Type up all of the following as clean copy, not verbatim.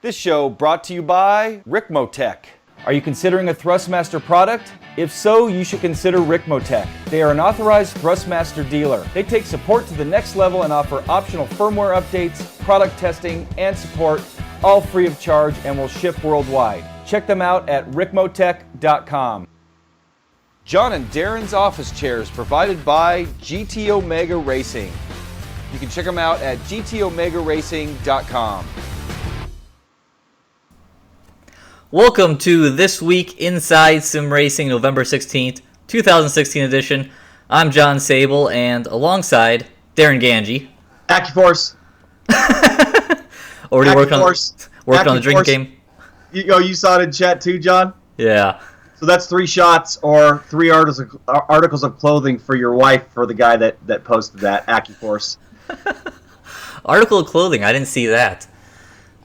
This show brought to you by Ricmotech. Are you considering a Thrustmaster product? If so, you should consider Ricmotech. They are an authorized Thrustmaster dealer. They take support to the next level and offer optional firmware updates, product testing, and support, all free of charge, and will ship worldwide. Check them out at ricmotech.com. John and Darren's office chairs provided by GT Omega Racing. You can check them out at gtomegaracing.com. Welcome to This Week Inside Sim Racing, November 16th, 2016 edition. I'm John Sable, and alongside Darren Ganji. AccuForce. Already working on the drinking game. You saw it in chat too, John? Yeah. So that's 3 shots or 3 articles of clothing for your wife for the guy that posted that, AccuForce. Article of clothing, I didn't see that.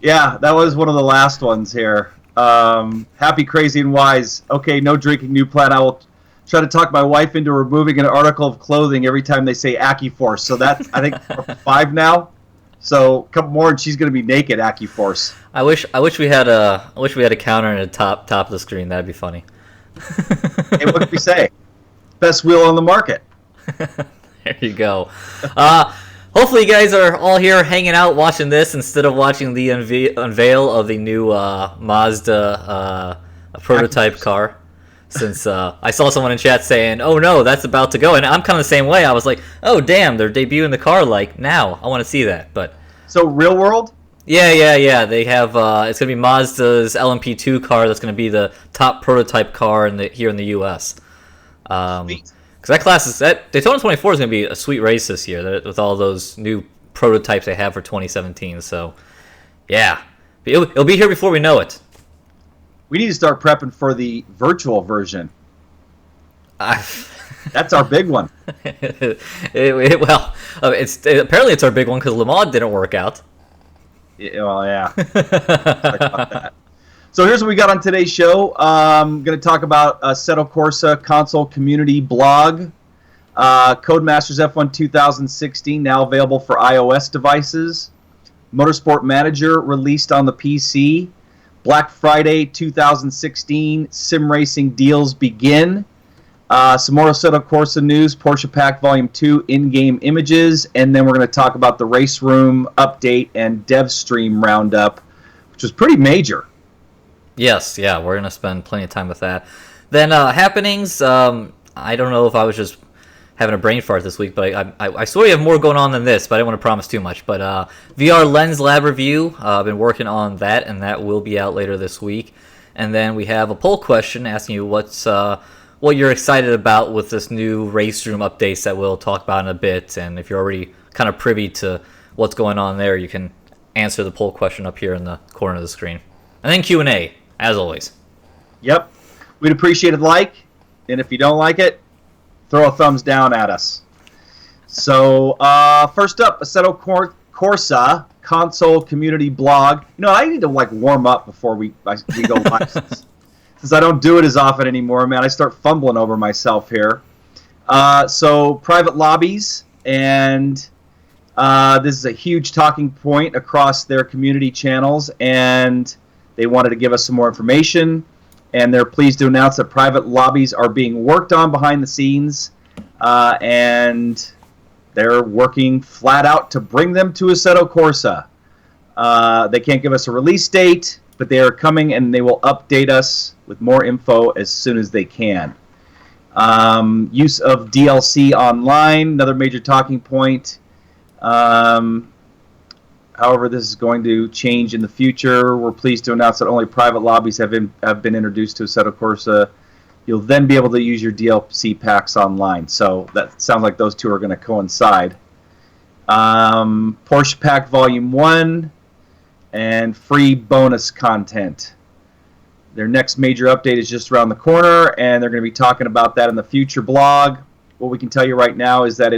Yeah, that was one of the last ones here. Happy, crazy, and wise. Okay, no drinking, new plan. I will try to talk my wife into removing an article of clothing every time they say AccuForce. So that's, I think, 5 now. So a couple more, and she's going to be naked, AccuForce. I wish we had a counter in the top of the screen. That'd be funny. Hey, what did we say? Best wheel on the market. There you go. Hopefully you guys are all here hanging out watching this instead of watching the unveil of the new Mazda prototype car. Since I saw someone in chat saying, "Oh no, that's about to go," and I'm kind of the same way. I was like, "Oh damn, they're debuting the car like now. I want to see that." But so real world? Yeah. They have it's gonna be Mazda's LMP2 car. That's gonna be the top prototype car here in the U.S. Because that Daytona 24 is going to be a sweet race this year with all those new prototypes they have for 2017. So, yeah. It'll be here before we know it. We need to start prepping for the virtual version. That's our big one. Apparently it's our big one because Le Mans didn't work out. Well, yeah. Sorry about that. So here's what we got on today's show. I'm going to talk about Assetto Corsa console community blog. Codemasters F1 2016 now available for iOS devices. Motorsport Manager released on the PC. Black Friday 2016 sim racing deals begin. Some more Assetto Corsa news. Porsche Pack Volume 2 in-game images. And then we're going to talk about the RaceRoom update and DevStream Roundup, which was pretty major. Yes, yeah, we're going to spend plenty of time with that. Then happenings, I don't know if I was just having a brain fart this week, but I swear we have more going on than this, but I don't want to promise too much. But VR Lens Lab review, I've been working on that, and that will be out later this week. And then we have a poll question asking you what you're excited about with this new RaceRoom updates that we'll talk about in a bit. And if you're already kind of privy to what's going on there, you can answer the poll question up here in the corner of the screen. And then Q&A. As always. Yep. We'd appreciate a like, and if you don't like it, throw a thumbs down at us. So, first up, Assetto Corsa console community blog. You know, I need to warm up before we go live since I don't do it as often anymore. Man, I start fumbling over myself here. So, private lobbies, and this is a huge talking point across their community channels, and they wanted to give us some more information, and they're pleased to announce that private lobbies are being worked on behind the scenes, and they're working flat out to bring them to Assetto Corsa. They can't give us a release date, but they are coming, and they will update us with more info as soon as they can. Use of DLC online, another major talking point. However, this is going to change in the future. We're pleased to announce that only private lobbies have been introduced to Assetto Corsa. You'll then be able to use your DLC packs online. So that sounds like those two are going to coincide. Porsche Pack Volume 1 and free bonus content. Their next major update is just around the corner, and they're going to be talking about that in the future blog. What we can tell you right now is that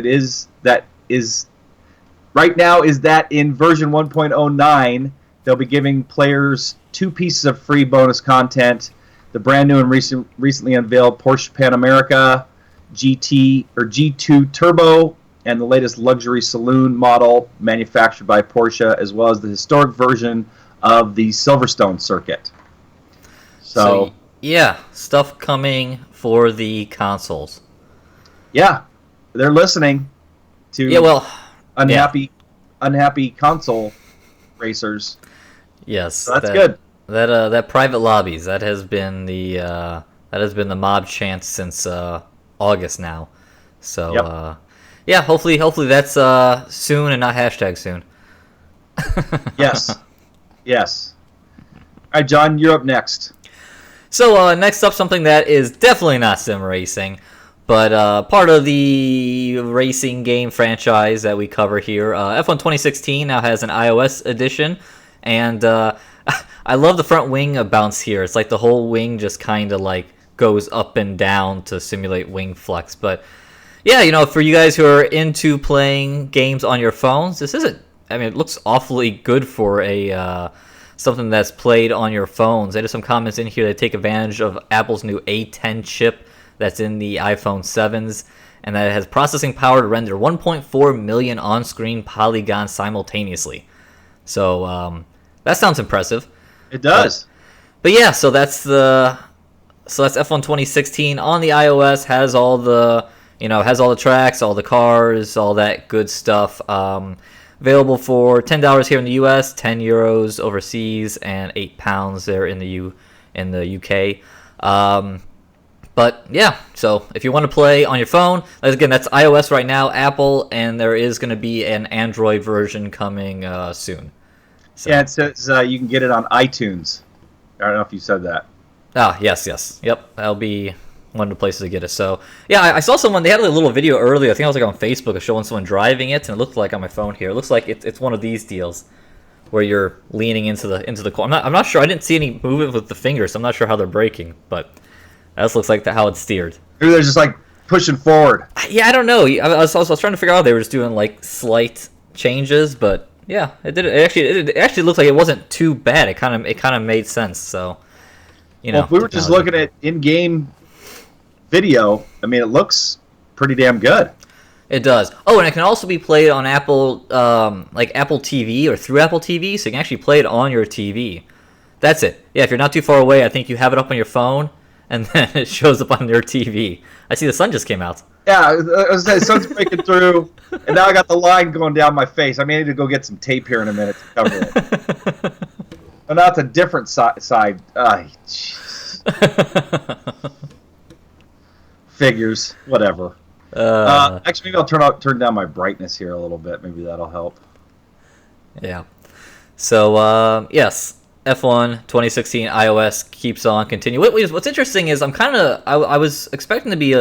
in version 1.09, they'll be giving players 2 pieces of free bonus content. The brand new and recently unveiled Porsche Pan America G2 Turbo and the latest luxury saloon model manufactured by Porsche, as well as the historic version of the Silverstone circuit. So yeah, stuff coming for the consoles. Yeah, they're listening to unhappy console racers. Yes, so that's good. That private lobbies, that has been the mob chant since August now. So yeah, hopefully that's soon and not hashtag soon. Yes. All right, John, you're up next. So next up, something that is definitely not sim racing, but part of the racing game franchise that we cover here. F1 2016 now has an iOS edition, and I love the front wing bounce here. It's like the whole wing just kind of like goes up and down to simulate wing flex. But yeah, for you guys who are into playing games on your phones, this isn't. I mean, it looks awfully good for a something that's played on your phones. There's some comments in here that take advantage of Apple's new A10 chip that's in the iPhone 7s, and that it has processing power to render 1.4 million on-screen polygons simultaneously. So that sounds impressive. It does. But yeah, so that's F1 2016 on the iOS. Has all the tracks, all the cars, all that good stuff. Available for $10 here in the US, €10 overseas, and £8 there in the UK. But yeah, so if you want to play on your phone, again, that's iOS right now, Apple, and there is going to be an Android version coming soon. So. Yeah, it says you can get it on iTunes. I don't know if you said that. Ah, yes. Yep, that'll be one of the places to get it. So yeah, I saw someone, they had a little video earlier, I think I was like on Facebook, showing someone driving it, and it looked like on my phone here, it looks like it's one of these deals where you're leaning into the corner. I'm not sure, I didn't see any movement with the fingers, so I'm not sure how they're braking, but that just looks like how it's steered. Maybe they're just like pushing forward. Yeah, I don't know. I was trying to figure out if they were just doing like slight changes, but yeah, it actually looked like it wasn't too bad. It kind of made sense. So if we were just looking at in-game video, I mean, it looks pretty damn good. It does. Oh, and it can also be played on Apple, like Apple TV or through Apple TV, so you can actually play it on your TV. That's it. Yeah, if you're not too far away, I think you have it up on your phone, and then it shows up on your TV. I see the sun just came out. Yeah, I was saying, sun's breaking through, and now I got the line going down my face. I may need to go get some tape here in a minute to cover it. Oh, now it's a different side. Figures, whatever. Actually, maybe I'll turn down my brightness here a little bit. Maybe that'll help. Yeah. So yes, F1 2016 iOS keeps on continuing. What's interesting is I was expecting to be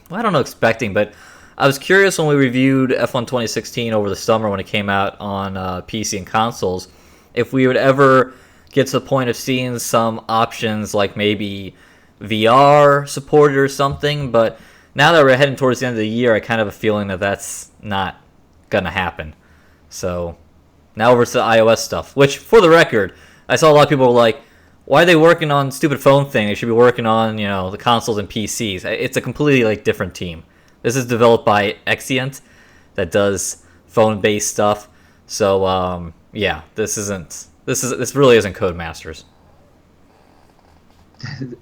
but I was curious when we reviewed F1 2016 over the summer when it came out on PC and consoles, if we would ever get to the point of seeing some options like maybe VR supported or something, but now that we're heading towards the end of the year, I kind of have a feeling that that's not going to happen. So now over to the iOS stuff, which, for the record, I saw a lot of people were like, why are they working on stupid phone thing? They should be working on, the consoles and PCs. It's a completely different team. This is developed by Exient that does phone-based stuff. So yeah, this really isn't Codemasters.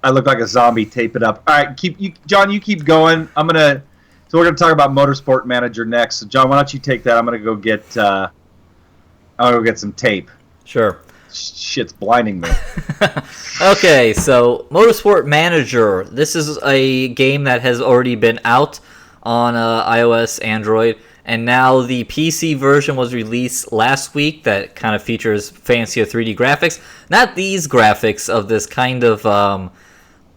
I look like a zombie. Tape it up. All right, John. You keep going. So we're gonna talk about Motorsport Manager next. So John, why don't you take that? I'm gonna go get some tape. Sure. Shit's blinding me. Okay, so Motorsport Manager. This is a game that has already been out on iOS, Android, and now the PC version was released last week. That kind of features fancier 3D graphics. Not these graphics of this kind of,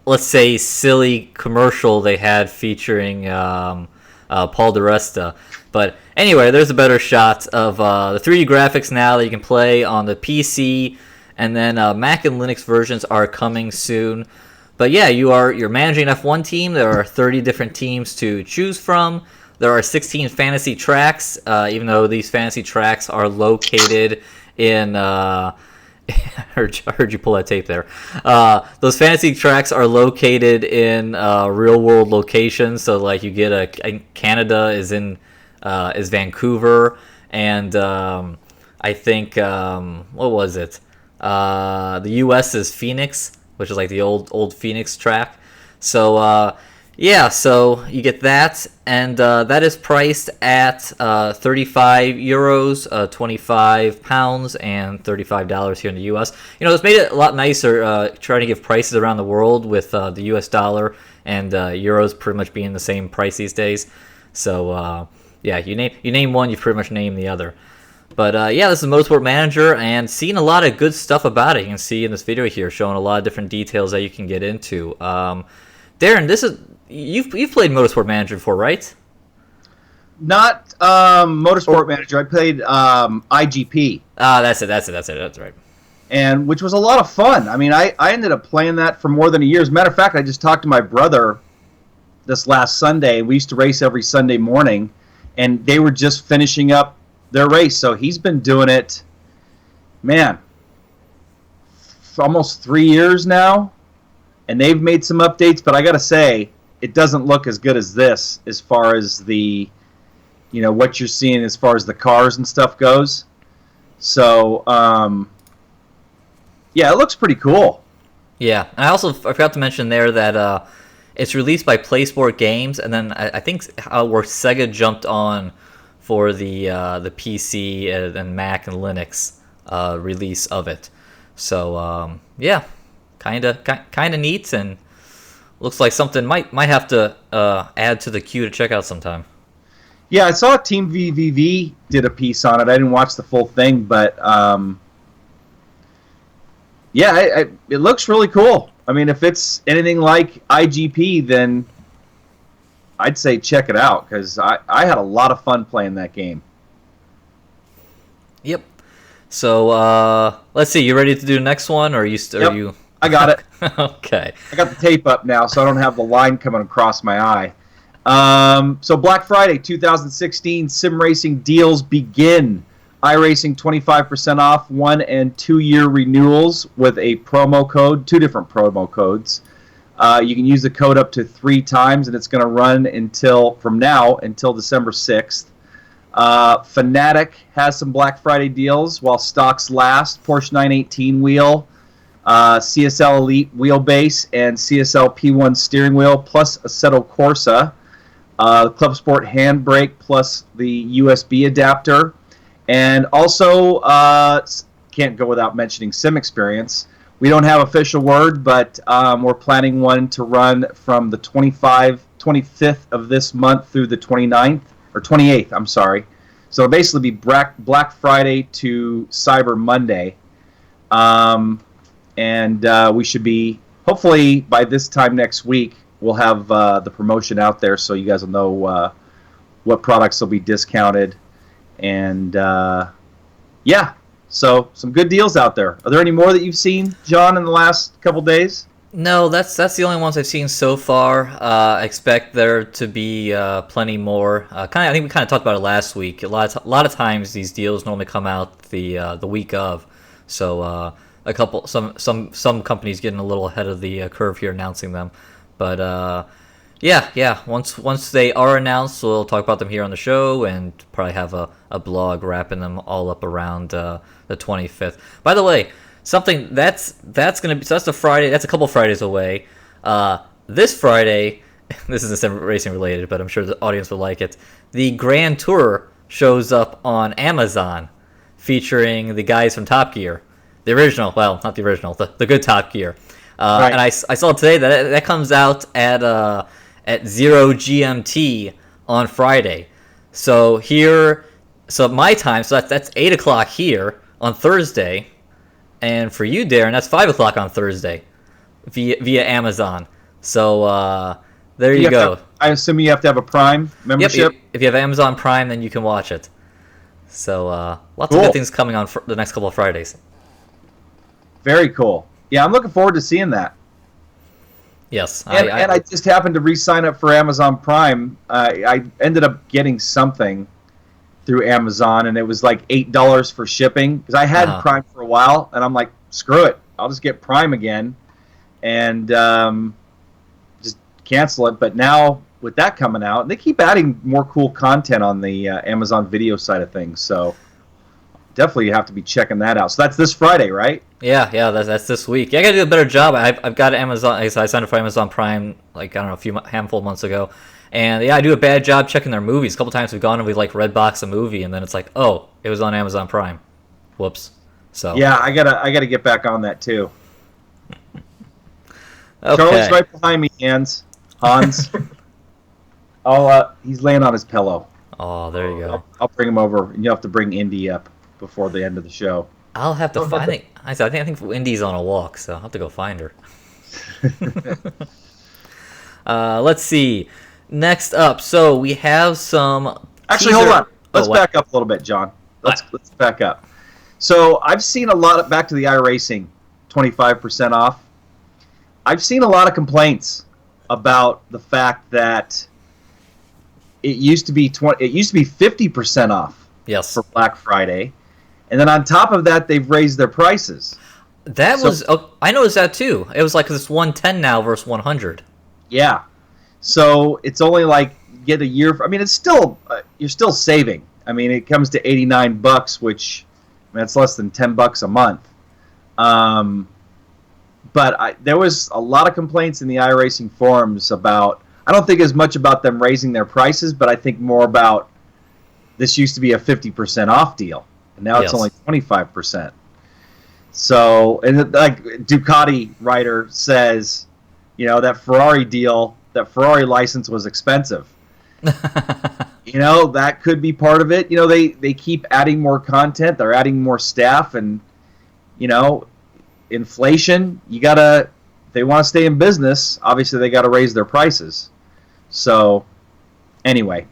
let's say, silly commercial they had featuring Paul DeResta. But anyway, there's a better shot of the 3D graphics now that you can play on the PC, and then Mac and Linux versions are coming soon. But yeah, you're managing an F1 team. There are 30 different teams to choose from. There are 16 fantasy tracks, even though these fantasy tracks are located in... I heard you pull that tape there. Those fantasy tracks are located in real-world locations. So, you get Canada is Vancouver, and I think what was it? The US is Phoenix, which is like the old Phoenix track. So yeah, so you get that, and that is priced at 35 euros, 25 pounds, and $35 here in the US. You know, it's made it a lot nicer trying to give prices around the world with the US dollar and euros pretty much being the same price these days. So yeah, you name one, you pretty much name the other. But yeah, this is Motorsport Manager, and seeing a lot of good stuff about it. You can see in this video here, showing a lot of different details that you can get into. Darren, this is you've played Motorsport Manager before, right? Not Motorsport Manager. I played IGP. That's it. That's right. And which was a lot of fun. I mean, I ended up playing that for more than a year. As a matter of fact, I just talked to my brother this last Sunday. We used to race every Sunday morning, and they were just finishing up their race. So he's been doing it, man, for almost 3 years now. And they've made some updates, but I got to say, it doesn't look as good as this as far as the, you know, what you're seeing as far as the cars and stuff goes. So, yeah, it looks pretty cool. Yeah, and I forgot to mention there that it's released by PlaySport Games, and then I think where Sega jumped on for the PC and Mac and Linux release of it. So yeah, kind of neat, and looks like something might have to add to the queue to check out sometime. Yeah, I saw Team VVV did a piece on it. I didn't watch the full thing, but yeah, it looks really cool. I mean, if it's anything like IGP, then I'd say check it out, because I had a lot of fun playing that game. Yep. So let's see. You ready to do the next one, or are you? Yep. I got it. Okay. I got the tape up now, so I don't have the line coming across my eye. So Black Friday 2016 sim racing deals begin. iRacing 25% off 1 and 2 year renewals with a promo code, 2 different promo codes. You can use the code up to 3 times, and it's going to run from now until December 6th. Fanatic has some Black Friday deals while stocks last. Porsche 918 wheel, CSL Elite wheelbase, and CSL P1 steering wheel, plus Assetto Corsa. Club Sport handbrake plus the USB adapter. And also, can't go without mentioning Sim Experience. We don't have official word, but we're planning one to run from the 25th of this month through the 29th, or 28th, I'm sorry. So it'll basically be Black Friday to Cyber Monday. And we should be, hopefully by this time next week, we'll have the promotion out there so you guys will know what products will be discounted. And yeah, so some good deals out there. Are there any more that you've seen, John, in the last couple days? No, that's the only ones I've seen so far. I expect there to be plenty more. I think we kind of talked about it last week. A lot of times these deals normally come out the week of. So some companies getting a little ahead of the curve here announcing them. But yeah. Once they are announced, we'll talk about them here on the show and probably have a blog wrapping them all up around the 25th. By the way, something that's gonna be, so that's the Friday. That's a couple Fridays away. This Friday, this isn't racing related, but I'm sure the audience will like it. The Grand Tour shows up on Amazon, featuring the guys from Top Gear, the original. Well, not the original, the good Top Gear. Right. And I saw today that comes out at 0 GMT on Friday. So my time, so that's 8 o'clock here on Thursday. And for you, Darren, that's 5 o'clock on Thursday via Amazon. So there you go. I assume you have to have a Prime membership? Yep, if you have Amazon Prime, then you can watch it. So lots of good things coming on for the next couple of Fridays. Very cool. Yeah, I'm looking forward to seeing that. Yes. And I just happened to re-sign up for Amazon Prime. I ended up getting something through Amazon, and it was like $8 for shipping, because I had Prime for a while, and I'm like, screw it, I'll just get Prime again and just cancel it. But now with that coming out, they keep adding more cool content on the Amazon Video side of things, so definitely have to be checking that out. So that's this Friday, right? Yeah, that's this week. Yeah, I gotta do a better job. I've got Amazon. I signed up for Amazon Prime, like, I don't know, handful of months ago, and yeah, I do a bad job checking their movies. A couple times we've gone and we like Redbox a movie, and then it's like, oh, it was on Amazon Prime. Whoops. So Yeah, I gotta get back on that too. okay. Charlie's right behind me, Hans. He's laying on his pillow. Oh, there you go. I'll bring him over, and you'll have to bring Indy up before the end of the show. I'll have to find it. I think Indy's on a walk, so I'll have to go find her. Let's see. Next up, so we have some. Actually, teaser- hold on. Let's what? back up a little bit, John. Let's back up. So I've seen a lot of, back to the iRacing, 25% off. I've seen a lot of complaints about the fact that it used to be 50% off Yes. for Black Friday, and then on top of that, they've raised their prices. I noticed that too. It was like, 'cause it's 110 now versus 100. Yeah, so it's only like get a year. I mean, it's still you're still saving. I mean, it comes to $89, which that's less than $10 a month. But there was a lot of complaints in the iRacing forums about. I don't think as much about them raising their prices, but I think more about this used to be a 50% off deal, and now it's only 25%. So, and like Ducati writer says, that Ferrari deal, that Ferrari license was expensive. That could be part of it. They keep adding more content, they're adding more staff, and inflation. They want to stay in business. Obviously, they got to raise their prices. So, anyway,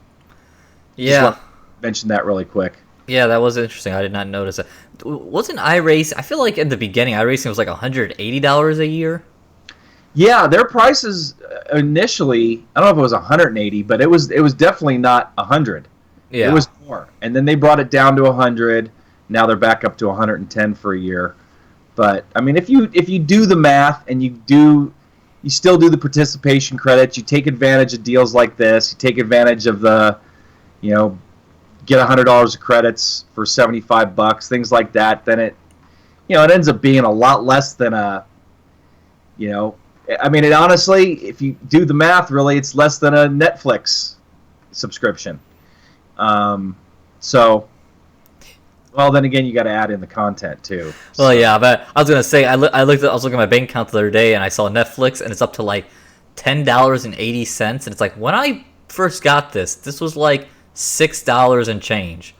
Yeah. mention that really quick. Yeah, that was interesting. I did not notice that. Wasn't iRacing? I feel like in the beginning, iRacing was like $180 a year. Yeah, their prices initially, I don't know if it was 180, but it was definitely not 100. Yeah. It was more. And then they brought it down to 100. Now they're back up to 110 for a year. But I mean, if you do the math and you still do the participation credits, you take advantage of deals like this, you take advantage of the, get $100 of credits for $75, things like that, then it ends up being a lot less than I mean, it honestly, if you do the math, really, it's less than a Netflix subscription. Well, then again, you got to add in the content too. So. Well, yeah, but I was gonna say I was looking at my bank account the other day and I saw Netflix and it's up to like $10.80, and it's like when I first got this was like $6 and change.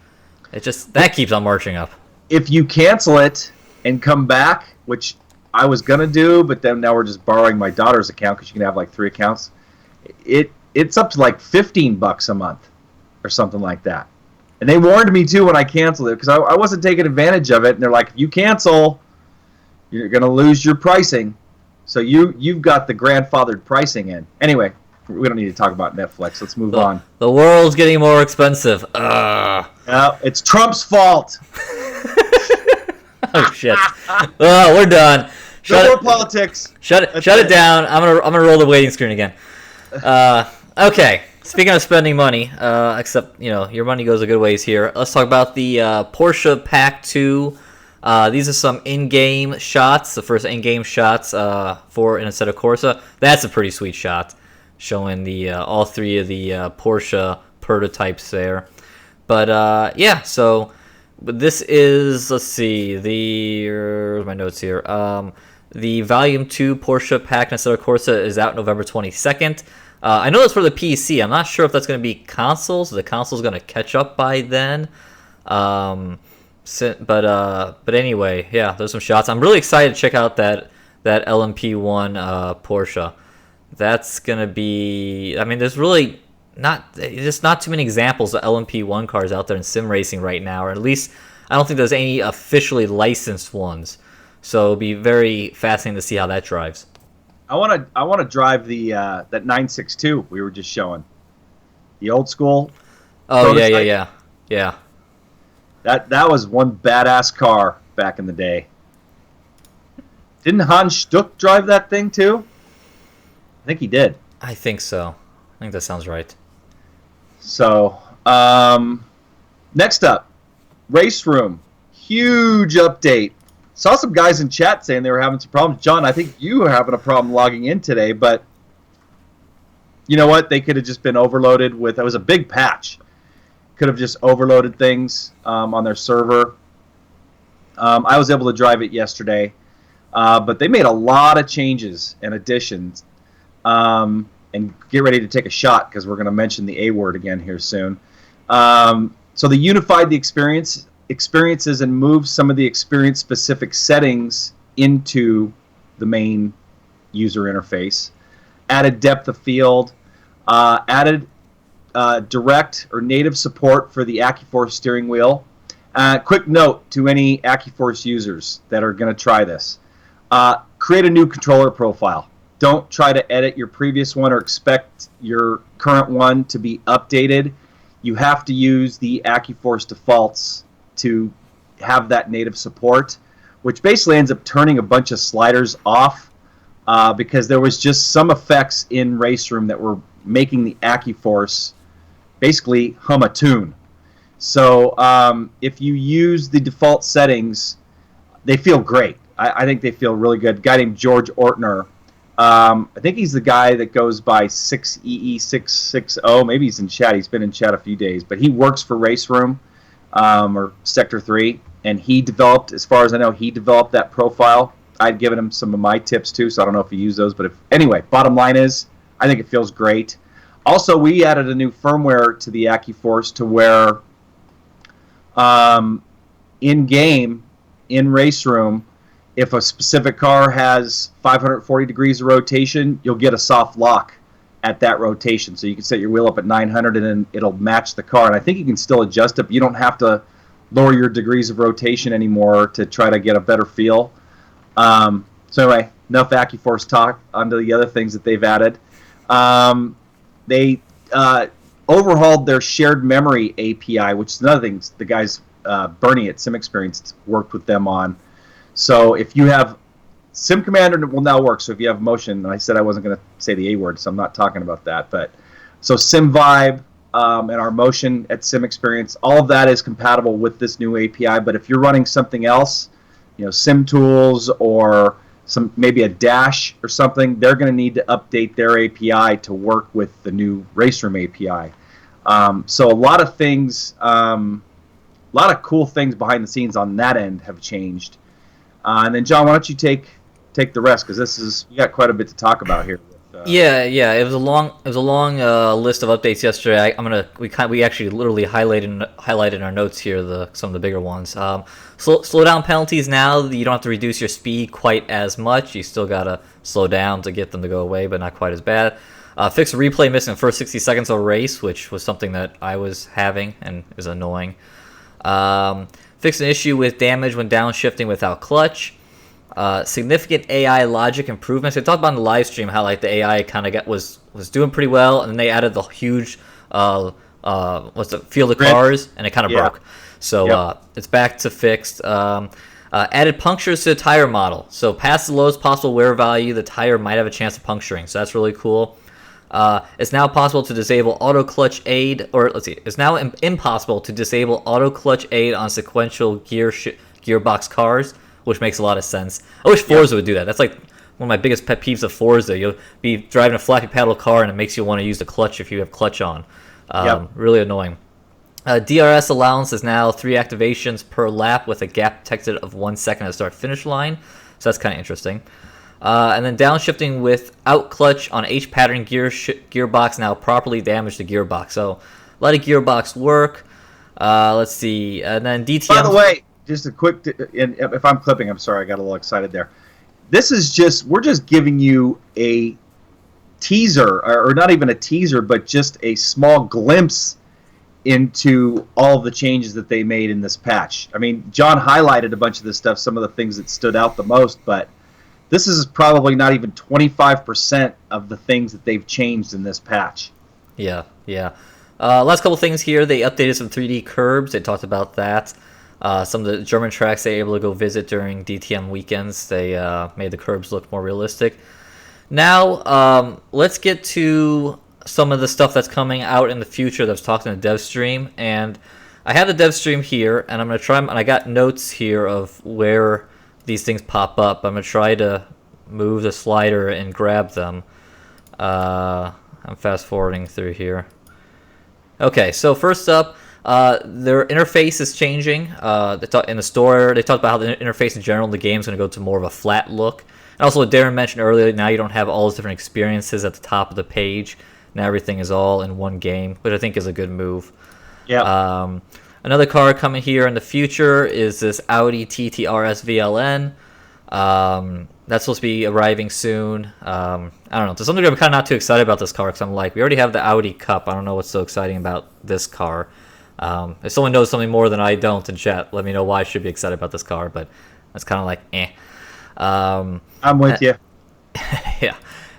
It just that keeps on marching up. If you cancel it and come back, which I was gonna do, but then now we're just borrowing my daughter's account because you can have like 3 accounts. It's up to like $15 a month or something like that. And they warned me too when I canceled it because I wasn't taking advantage of it. And they're like, if you cancel, you're gonna lose your pricing. So you've got the grandfathered pricing in. Anyway, we don't need to talk about Netflix. Let's move on. The world's getting more expensive. It's Trump's fault. Oh shit. Oh, we're done. No more politics. Shut it down. I'm gonna roll the waiting screen again. Okay. Speaking of spending money, except your money goes a good ways here. Let's talk about the Porsche Pack 2. These are some in-game shots. The first in-game shots for an Assetto Corsa. That's a pretty sweet shot, showing the all 3 of the Porsche prototypes there. But yeah, so this is, let's see, where's my notes here? The Volume 2 Porsche Pack and Assetto Corsa is out November 22nd. I know that's for the PC. I'm not sure if that's going to be consoles. The console's going to catch up by then. But anyway, yeah, there's some shots. I'm really excited to check out that LMP1 Porsche. That's going to be... I mean, there's really not too many examples of LMP1 cars out there in sim racing right now, or at least I don't think there's any officially licensed ones. So it'll be very fascinating to see how that drives. I want to drive the that 962 we were just showing, the old school. Oh prototype. yeah. That was one badass car back in the day. Didn't Hans Stuck drive that thing too? I think he did. I think so. I think that sounds right. So next up, RaceRoom, huge update. Saw some guys in chat saying they were having some problems. John, I think you were having a problem logging in today, but you know what? They could have just been overloaded with. It was a big patch. Could have just overloaded things on their server. I was able to drive it yesterday, but they made a lot of changes and additions. And get ready to take a shot because we're going to mention the A word again here soon. So they unified the experiences and moved some of the experience-specific settings into the main user interface. Added depth of field. Added direct or native support for the AccuForce steering wheel. Quick note to any AccuForce users that are going to try this. Create a new controller profile. Don't try to edit your previous one or expect your current one to be updated. You have to use the AccuForce defaults to have that native support, which basically ends up turning a bunch of sliders off because there was just some effects in RaceRoom that were making the AccuForce basically hum a tune. So if you use the default settings, they feel great. I think they feel really good. A guy named George Ortner, I think he's the guy that goes by 6EE660. Maybe he's in chat. He's been in chat a few days. But he works for RaceRoom or Sector 3. And he developed, as far as I know, he developed that profile. I'd given him some of my tips too, so I don't know if he used those. But anyway, bottom line is, I think it feels great. Also, we added a new firmware to the AccuForce to where in-game, in RaceRoom, if a specific car has 540 degrees of rotation, you'll get a soft lock at that rotation. So you can set your wheel up at 900 and then it'll match the car. And I think you can still adjust it, but you don't have to lower your degrees of rotation anymore to try to get a better feel. So anyway, enough AccuForce talk. Onto the other things that they've added. They overhauled their shared memory API, which is another thing the guys, Bernie at Sim Experience, worked with them on. So if you have Sim Commander will now work. So if you have motion, I said I wasn't going to say the A word, so I'm not talking about that. But so Sim Vibe and our motion at Sim Experience, all of that is compatible with this new API. But if you're running something else, Sim Tools or maybe a Dash or something, they're going to need to update their API to work with the new RaceRoom API. So a lot of things, a lot of cool things behind the scenes on that end have changed. And then John, why don't you take the rest, because you got quite a bit to talk about here. Yeah. It was a long list of updates yesterday. We actually literally highlighted in our notes here some of the bigger ones. Slow down penalties now. You don't have to reduce your speed quite as much. You still gotta slow down to get them to go away, but not quite as bad. Fix a replay missing the first 60 seconds of a race, which was something that I was having and is annoying. Fix an issue with damage when downshifting without clutch. Significant AI logic improvements. They talked about in the live stream how the AI kind of was doing pretty well, and then they added the huge field of cars, and it kind of broke. So it's back to fixed. Added punctures to the tire model. So past the lowest possible wear value, the tire might have a chance of puncturing. So that's really cool. It's now possible to disable auto clutch aid, it's now impossible to disable auto clutch aid on sequential gearbox cars, which makes a lot of sense. I wish Forza would do that. That's one of my biggest pet peeves of Forza. You'll be driving a flappy paddle car and it makes you want to use the clutch if you have clutch on. Really annoying. DRS allowance is now 3 activations per lap with a gap detected of 1 second at the start-finish line. So that's kind of interesting. And then downshifting without clutch on H-pattern gearbox now properly damaged the gearbox. So a lot of gearbox work. Let's see. And then DTM... By the way, just a quick... if I'm clipping, I'm sorry, I got a little excited there. We're just giving you a teaser, or not even a teaser, but just a small glimpse into all of the changes that they made in this patch. I mean, John highlighted a bunch of this stuff, some of the things that stood out the most, but this is probably not even 25% of the things that they've changed in this patch. Yeah. Last couple things here. They updated some 3D curbs. They talked about that. Some of the German tracks they were able to go visit during DTM weekends. They made the curbs look more realistic. Now, let's get to some of the stuff that's coming out in the future that was talked in the dev stream. And I have the dev stream here, and I'm gonna try. And I got notes here of where these things pop up. I'm gonna try to move the slider and grab them. I'm fast forwarding through here. Okay, so first up, their interface is changing. In the store, they talked about how the interface in general in the game is going to go to more of a flat look. And also, what Darren mentioned earlier, now you don't have all those different experiences at the top of the page. Now everything is all in one game, which I think is a good move. Yeah. Another car coming here in the future is this Audi TT RS VLN. That's supposed to be arriving soon. I don't know. To some degree, I'm kind of not too excited about this car because I'm like, we already have the Audi Cup. I don't know what's so exciting about this car. If someone knows something more than I don't in chat, let me know why I should be excited about this car. But that's kind of like, eh. I'm with you. Yeah.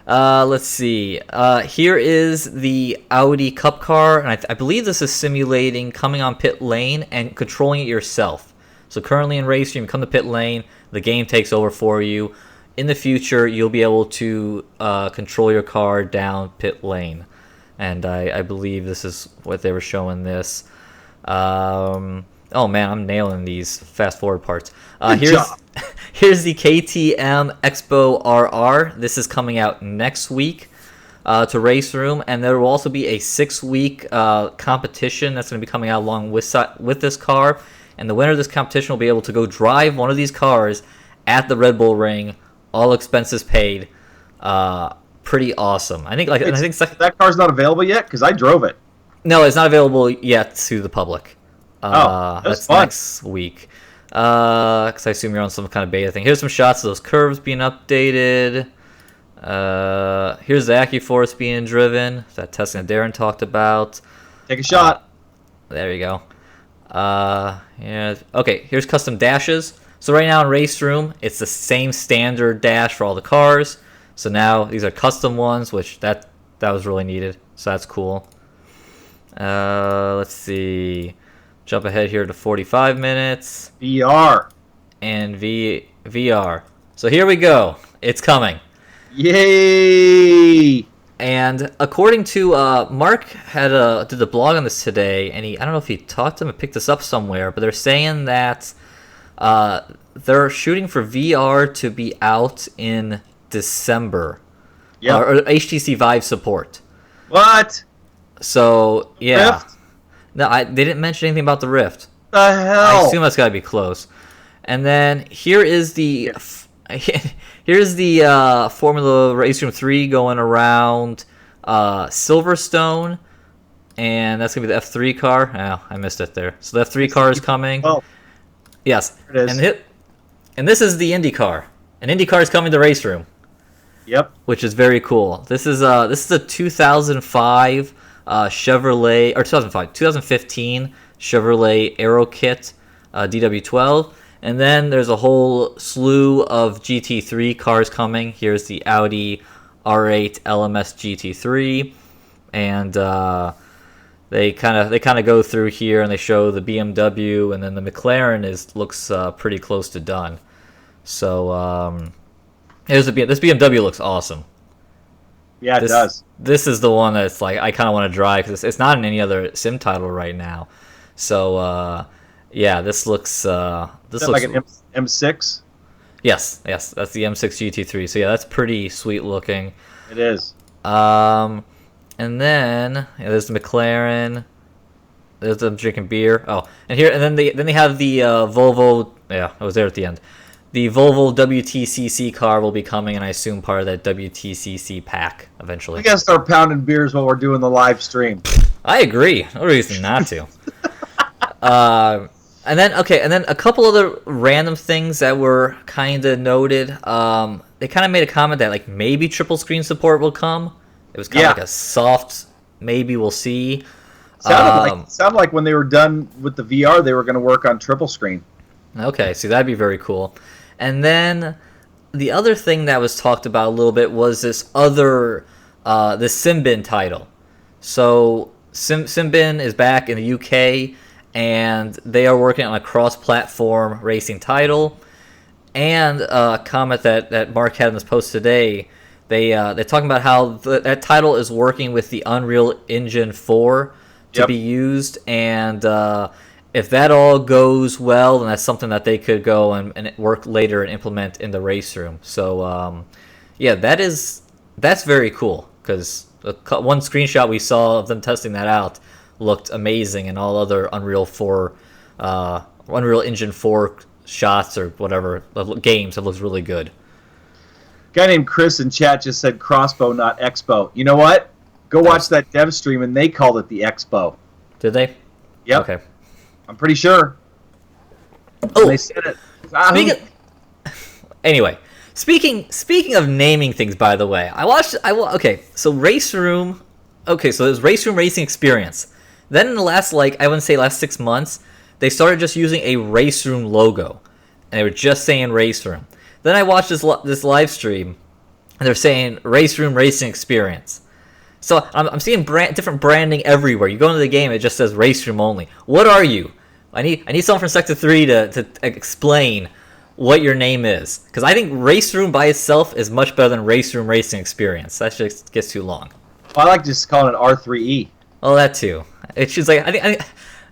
Let's see. Here is the Audi Cup car, and I believe this is simulating coming on pit lane and controlling it yourself. So currently in RaceRoom, you come to pit lane, the game takes over for you. In the future, you'll be able to control your car down pit lane, and I believe this is what they were showing this. Oh man, I'm nailing these fast forward parts. Here's the KTM Expo RR. This is coming out next week to RaceRoom, and there will also be a 6-week competition that's going to be coming out along with this car. And the winner of this competition will be able to go drive one of these cars at the Red Bull Ring, all expenses paid. Pretty awesome. I think that car's not available yet because I drove it. No, it's not available yet to the public. That's fun. Next week. Because I assume you're on some kind of beta thing. Here's some shots of those curves being updated. Here's the AccuForce being driven. That testing that Darren talked about. Take a shot. There you go. Yeah. Okay, here's custom dashes. So right now in RaceRoom, it's the same standard dash for all the cars. So now these are custom ones, which that was really needed. So that's cool. Let's see. Jump ahead here to 45 minutes. VR. And VR. So here we go. It's coming. Yay! And according to Mark did the blog on this today, and I don't know if he talked to him or picked this up somewhere, but they're saying that they're shooting for VR to be out in December. Yeah. Or HTC Vive support. What? So yeah. Rift? No, they didn't mention anything about the Rift. The hell? I assume that's got to be close. And then here is the here's the Formula RaceRoom 3 going around Silverstone, and that's gonna be the F3 car. Oh, I missed it there. So the F3 car is coming. Oh, yes, there it is. And this is the Indy car. An Indy car is coming to RaceRoom. Yep. Which is very cool. This is a 2005 Chevrolet, or 2015 Chevrolet Aero Kit DW12, and then there's a whole slew of GT3 cars coming. Here's the Audi R8 LMS GT3, and they kind of go through here and they show the BMW, and then the McLaren looks pretty close to done. So this BMW looks awesome. Yeah, it does. This is the one that's like I kind of want to drive because it's not in any other sim title right now. So yeah, this looks looks like an M6. Yes, that's the M6 GT3. So yeah, that's pretty sweet looking. It is. And then there's the McLaren. There's them drinking beer. Oh, and then they have the Volvo. Yeah, I was there at the end. The Volvo WTCC car will be coming, and I assume part of that WTCC pack eventually. We gotta start pounding beers while we're doing the live stream. I agree. No reason not to. And then a couple other random things that were kind of noted. They kind of made a comment that like maybe triple screen support will come. It was kind of like a soft maybe. We'll see. Sounded like when they were done with the VR, they were going to work on triple screen. Okay, so that'd be very cool. And then the other thing that was talked about a little bit was this other, the Simbin title. So Simbin is back in the UK, and they are working on a cross-platform racing title. And a comment that Mark had in this post today, they're talking about how that title is working with the Unreal Engine 4 to be used, and if that all goes well, then that's something that they could go and work later and implement in the race room. So, yeah, that's very cool, because one screenshot we saw of them testing that out looked amazing, and all other Unreal Engine 4 shots or whatever games, it looks really good. Guy named Chris in chat just said crossbow, not expo. You know what? Go watch that dev stream, and they called it the expo. Did they? Yep. Okay. I'm pretty sure. Oh, they said it. Anyway, speaking of naming things, by the way, so RaceRoom. Okay, so there's RaceRoom Racing Experience. Then in the last, I wouldn't say last 6 months, they started just using a RaceRoom logo, and they were just saying RaceRoom. Then I watched this live stream, and they're saying RaceRoom Racing Experience. So I'm seeing different branding everywhere. You go into the game, it just says RaceRoom only. What are you? I need someone from Sector 3 to explain what your name is, because I think RaceRoom by itself is much better than RaceRoom Racing Experience. That just gets too long. Well, I like just calling it R3E. Oh, that too. It's just I think,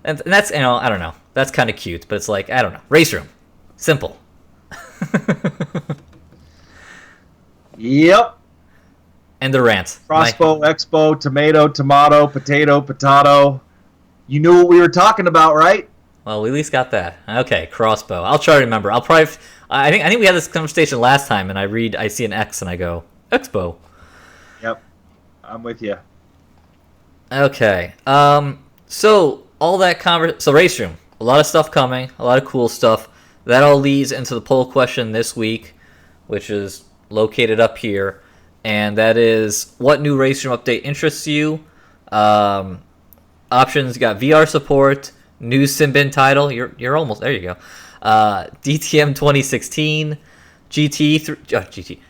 and that's, I don't know. That's kind of cute, but it's I don't know. RaceRoom, simple. Yep. And the rant. Crossbow, expo, tomato, potato. You knew what we were talking about, right? Well, we at least got that. Okay, crossbow. I'll try to remember. I think we had this conversation last time, and I see an X and I go, Expo. Yep. I'm with you. Okay. So all that so RaceRoom, a lot of stuff coming, a lot of cool stuff. That all leads into the poll question this week, which is located up here, and that is, what new RaceRoom update interests you? Options, you got VR support, new Simbin title. You're almost there. You go. DTM 2016,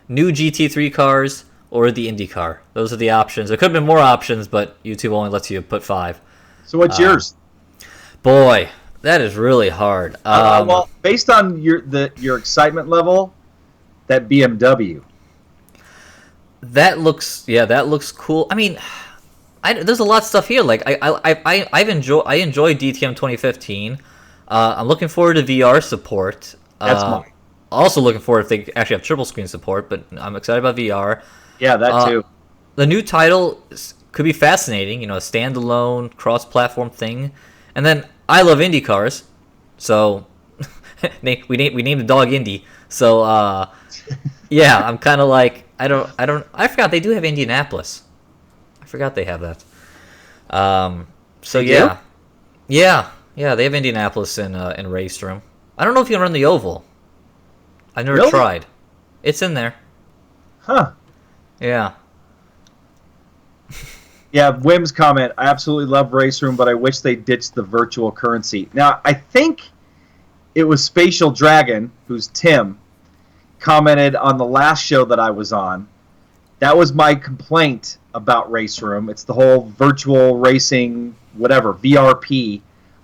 new GT3 cars, or the IndyCar. Those are the options. There could have been more options, but YouTube only lets you put 5. So what's yours? Boy, that is really hard. Well, based on your excitement level, that BMW. That looks cool. I mean, there's a lot of stuff here. I enjoy DTM 2015. I'm looking forward to VR support. That's mine. Also looking forward if they actually have triple screen support, but I'm excited about VR. Yeah, that too. The new title could be fascinating. A standalone cross-platform thing. And then I love Indy cars, so we named the dog Indy. So yeah, I'm kind of I forgot they do have Indianapolis. I forgot they have that. So yeah, they have Indianapolis in RaceRoom. I don't know if you can run the oval. I never tried. It's in there. Huh. Yeah. Yeah, Wim's comment, I absolutely love RaceRoom, but I wish they ditched the virtual currency. Now, I think it was Spatial Dragon, who's Tim, commented on the last show that I was on. That was my complaint about RaceRoom. It's the whole virtual racing, whatever, VRP.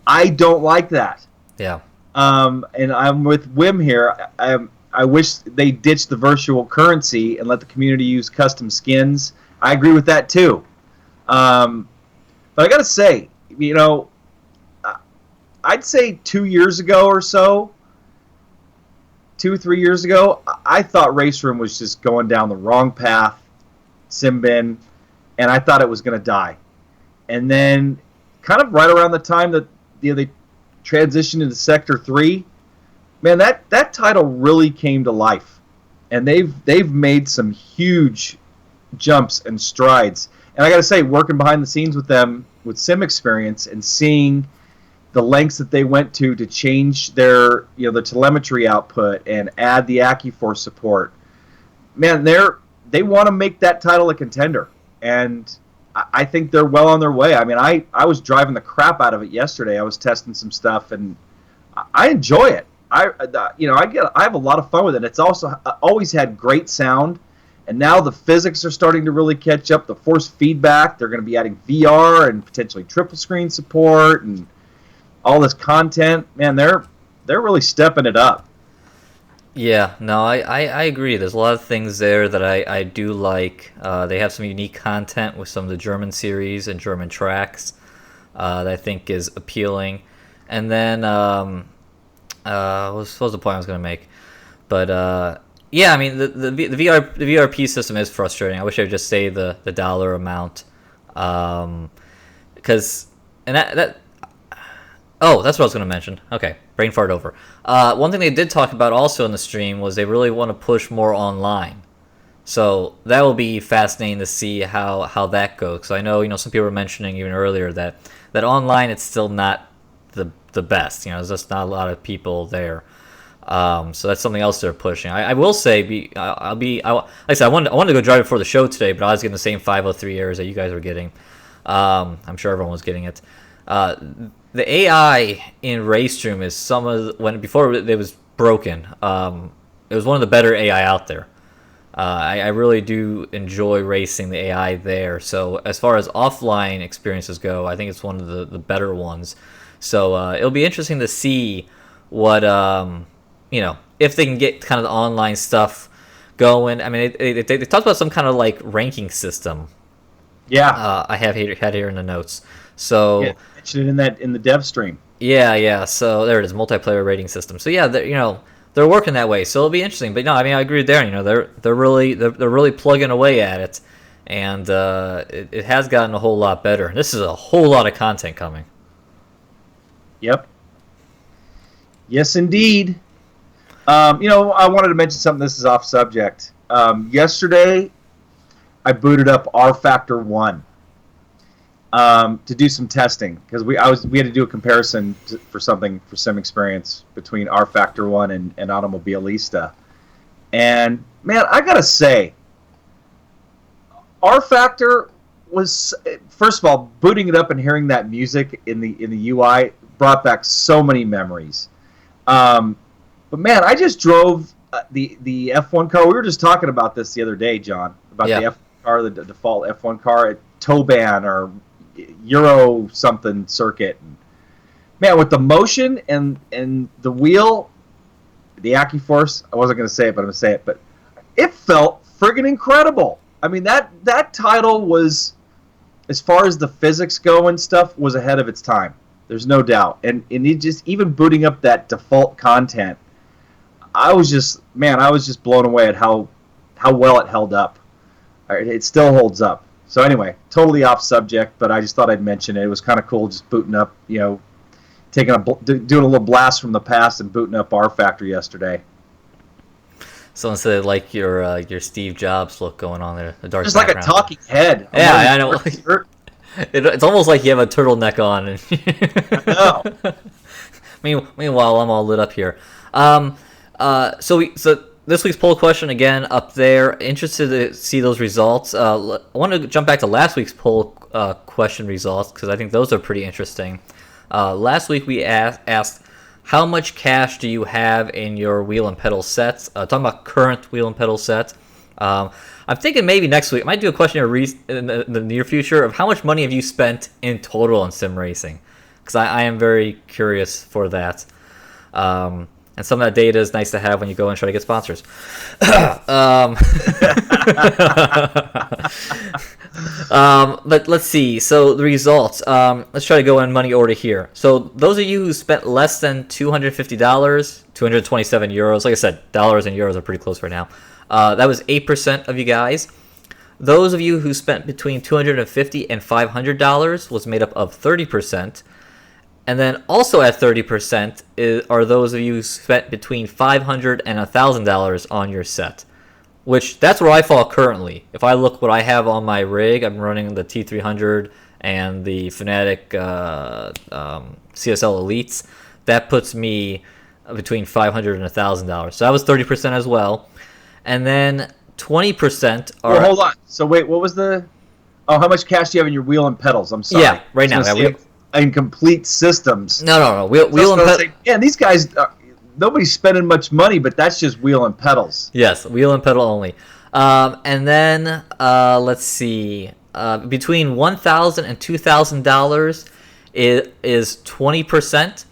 I don't like that. Yeah. And I'm with Wim here. I wish they ditched the virtual currency and let the community use custom skins. I agree with that too. But I gotta say, I'd say 2 years ago or so, 3 years ago, I thought RaceRoom was just going down the wrong path, Simbin, and I thought it was going to die. And then, kind of right around the time that they transitioned into Sector 3, man, that title really came to life, and they've made some huge jumps and strides. And I got to say, working behind the scenes with them with Sim Experience and seeing the lengths that they went to change their the telemetry output and add the AccuForce support, man, they want to make that title a contender, and I think they're well on their way. I mean, I was driving the crap out of it yesterday. I was testing some stuff, and I enjoy it. I have a lot of fun with it. It's also always had great sound. And now the physics are starting to really catch up. The force feedback, they're going to be adding VR and potentially triple screen support and all this content. Man, they're really stepping it up. Yeah, no, I agree. There's a lot of things there that I do like. They have some unique content with some of the German series and German tracks that I think is appealing. And then what was the point I was going to make? But yeah, I mean the VRP system is frustrating. I wish I would just say the dollar amount, because that oh, that's what I was going to mention. Okay, brain fart over. One thing they did talk about also in the stream was they really want to push more online. So that will be fascinating to see how that goes. Because I know some people were mentioning even earlier that online it's still not the best. There's just not a lot of people there. So that's something else they're pushing. I will say, like I said, I wanted to go drive it for the show today, but I was getting the same 503 errors that you guys were getting. I'm sure everyone was getting it. The AI in RaceRoom is before it was broken. It was one of the better AI out there. I really do enjoy racing the AI there. So as far as offline experiences go, I think it's one of the better ones. So it'll be interesting to see what if they can get kind of the online stuff going. I mean, they talked about some kind of like ranking system. Yeah, I had here in the notes. So yeah, mentioned it in the dev stream. Yeah. So there it is, multiplayer rating system. So yeah, they're working that way. So it'll be interesting. But no, I mean, I agree with Darren. They're really plugging away at it, and it has gotten a whole lot better. This is a whole lot of content coming. Yep. Yes, indeed. I wanted to mention something. This is off subject. Yesterday, I booted up R Factor 1 to do some testing because we had to do a comparison for some experience between R Factor 1 and Automobilista. And man, I gotta say, R Factor was, first of all, booting it up and hearing that music in the UI brought back so many memories. But man, I just drove the F1 car. We were just talking about this the other day, John, about the F1 car, the default F1 car at Toban or Euro something circuit. Man, with the motion and the wheel, the AccuForce, I wasn't going to say it, but I'm going to say it, but it felt friggin' incredible. I mean, that title was, as far as the physics go and stuff, was ahead of its time. There's no doubt. And it just, even booting up that default content, I was just blown away at how well it held up. It still holds up. So anyway, totally off subject, but I just thought I'd mention it. It was kind of cool just booting up, doing a little blast from the past and booting up R Factor yesterday. Someone said like your Steve Jobs look going on there, the dark just background. Like a talking head. Yeah, I know. It's almost like you have a turtleneck on. I know. Meanwhile, I'm all lit up here. So this week's poll question again up there. Interested to see those results. I want to jump back to last week's poll question results because I think those are pretty interesting. Last week we asked how much cash do you have in your wheel and pedal sets? Talking about current wheel and pedal sets. I'm thinking maybe next week I might do a question in the near future of how much money have you spent in total on sim racing, because I am very curious for that. And some of that data is nice to have when you go and try to get sponsors. But let's see. So the results. Let's try to go in money order here. So those of you who spent less than $250, 227 euros. Like I said, dollars and euros are pretty close right now. That was 8% of you guys. Those of you who spent between $250 and $500 was made up of 30%. And then also at 30% are those of you who spent between $500 and $1,000 on your set, which that's where I fall currently. If I look what I have on my rig, I'm running the T300 and the Fnatic CSL Elites. That puts me between $500 and $1,000. So that was 30% as well. And then 20% are... Well, hold on. So wait, what was the... Oh, how much cash do you have in your wheel and pedals? I'm sorry. Yeah, right now. In complete systems. No. Wheel and pedals. Yeah, these guys, nobody's spending much money, but that's just wheel and pedals. Yes, wheel and pedal only. And then, let's see. Between $1,000 and $2,000 is 20%.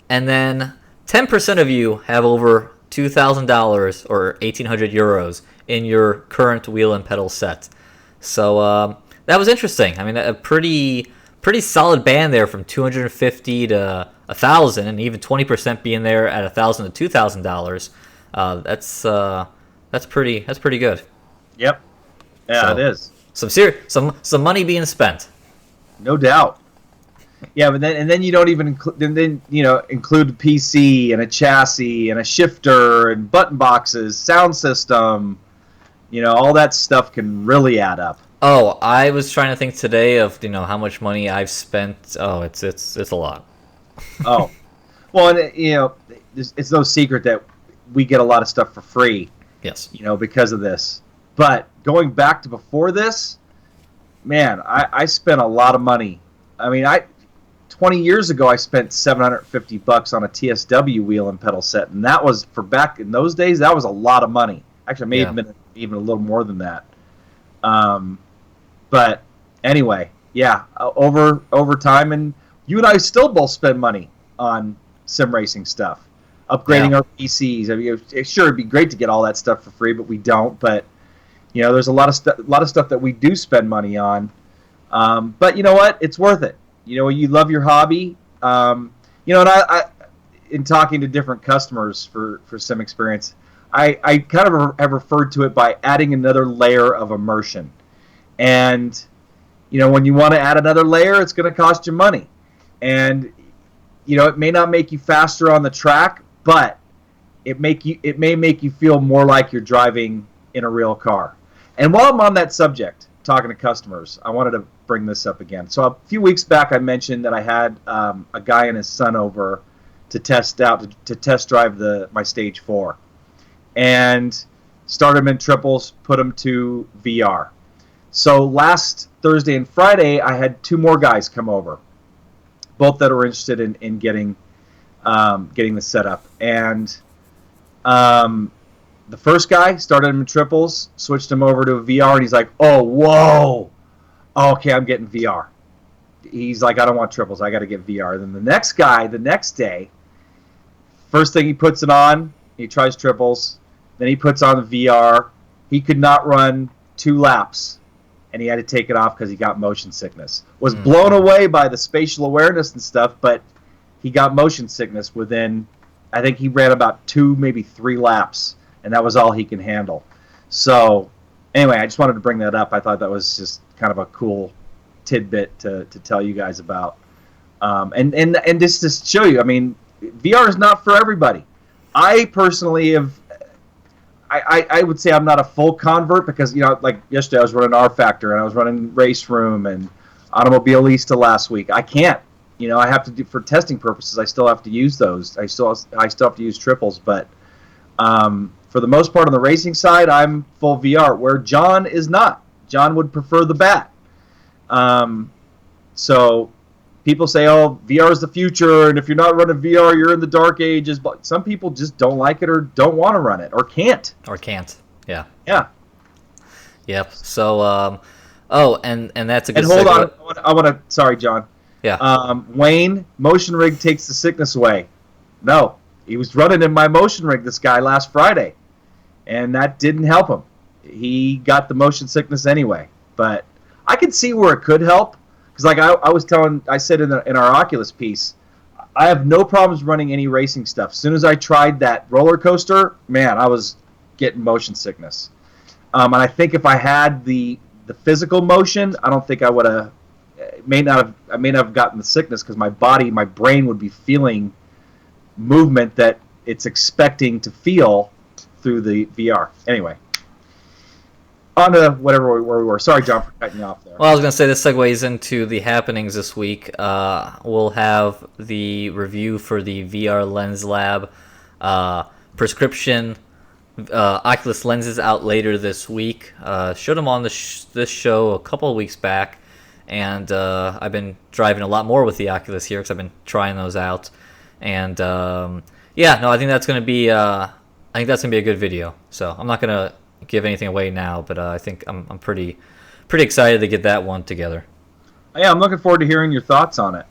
And then 10% of you have over $2,000 or 1,800 euros in your current wheel and pedal set. So that was interesting. I mean, a pretty solid band there from 250 to $1,000, and even 20% being there at $1,000 to $2,000, that's pretty good. Yep. Yeah, So, it is. Some money being spent. No doubt. Yeah, but then you don't even include the PC and a chassis and a shifter and button boxes, sound system. All that stuff can really add up. Oh, I was trying to think today of how much money I've spent. Oh, it's a lot. Oh, well, and, it's no secret that we get a lot of stuff for free. Yes. Because of this. But going back to before this, man, I spent a lot of money. I mean, 20 years ago, I spent $750 on a TSW wheel and pedal set, and that was, for back in those days, that was a lot of money. Actually, it may have been even a little more than that. But anyway, yeah, over time, and you and I still both spend money on sim racing stuff, upgrading our PCs. I mean, sure, it'd be great to get all that stuff for free, but we don't. But there's a lot of stuff that we do spend money on. But you know what? It's worth it. You love your hobby. And I in talking to different customers for sim experience, I kind of have referred to it by adding another layer of immersion. And when you want to add another layer, it's going to cost you money. And it may not make you faster on the track, but it may make you feel more like you're driving in a real car. And while I'm on that subject, talking to customers, I wanted to bring this up again. So a few weeks back, I mentioned that I had a guy and his son over to test drive my Stage 4, and started him in triples, put him to VR. So last Thursday and Friday, I had two more guys come over, both that were interested in getting the setup. And the first guy started him in triples, switched him over to a VR, and he's like, "Oh, whoa, okay, I'm getting VR." He's like, "I don't want triples, I got to get VR." Then the next guy, the next day, first thing he puts it on, he tries triples, then he puts on the VR. He could not run 2 laps, and he had to take it off because he got motion sickness. Was blown away by the spatial awareness and stuff, but he got motion sickness within, I think he ran about 2, maybe 3 laps, and that was all he can handle. So anyway, I just wanted to bring that up. I thought that was just kind of a cool tidbit to tell you guys about. And just to show you, I mean, VR is not for everybody. I personally have, I would say I'm not a full convert because, like yesterday I was running R Factor and I was running RaceRoom and Automobilista last week. I can't. I have to do, for testing purposes, I still have to use those. I still have to use triples, but for the most part on the racing side, I'm full VR, where John is not. John would prefer the bat. So people say, "Oh, VR is the future, and if you're not running VR, you're in the dark ages." But some people just don't like it or don't want to run it or can't. Yeah. Yeah. Yep. So, and that's a good. And hold on, I want to. Sorry, John. Yeah. Wayne, motion rig takes the sickness away. No, he was running in my motion rig, this guy, last Friday, and that didn't help him. He got the motion sickness anyway. But I could see where it could help, because like I said in our Oculus piece, I have no problems running any racing stuff. As soon as I tried that roller coaster, man, I was getting motion sickness. And I think if I had the physical motion, I don't think I would have. I may not have gotten the sickness because my brain would be feeling movement that it's expecting to feel through the VR. Anyway, on to where we were. Sorry, John, for cutting you off there. Well, I was going to say this segues into the happenings this week. We'll have the review for the VR Lens Lab prescription Oculus lenses out later this week. Showed them on this show a couple of weeks back, and I've been driving a lot more with the Oculus here because I've been trying those out. And I think that's going to be a good video. So I'm not going to give anything away now, but I think I'm pretty excited to get that one together. Yeah, I'm looking forward to hearing your thoughts on it.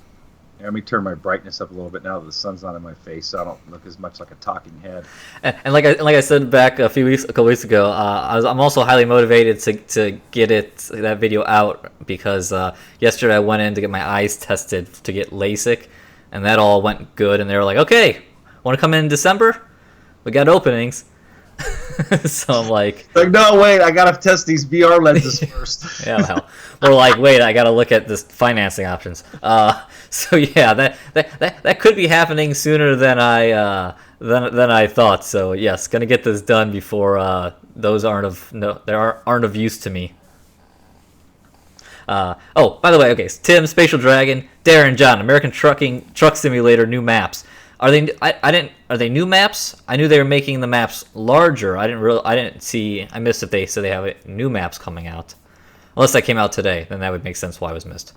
Let me turn my brightness up a little bit now that the sun's not in my face, so I don't look as much like a talking head. And like I said back a couple weeks ago, I'm also highly motivated to get that video out because yesterday I went in to get my eyes tested to get LASIK. and that all went good. And they were like, "Okay, want to come in December? We got openings." So I'm like, no, wait, I gotta test these VR lenses first. yeah, well, we're like, wait, I gotta look at this financing options. So yeah, that could be happening sooner than I thought. So yes, gonna get this done before those aren't of use to me. Oh, by the way, okay, Tim, Spatial Dragon, Darren, John, American Truck Simulator, new maps. Are they? Are they new maps? I knew they were making the maps larger. I didn't see. I missed if they said they have new maps coming out. Unless that came out today, then that would make sense why it was missed.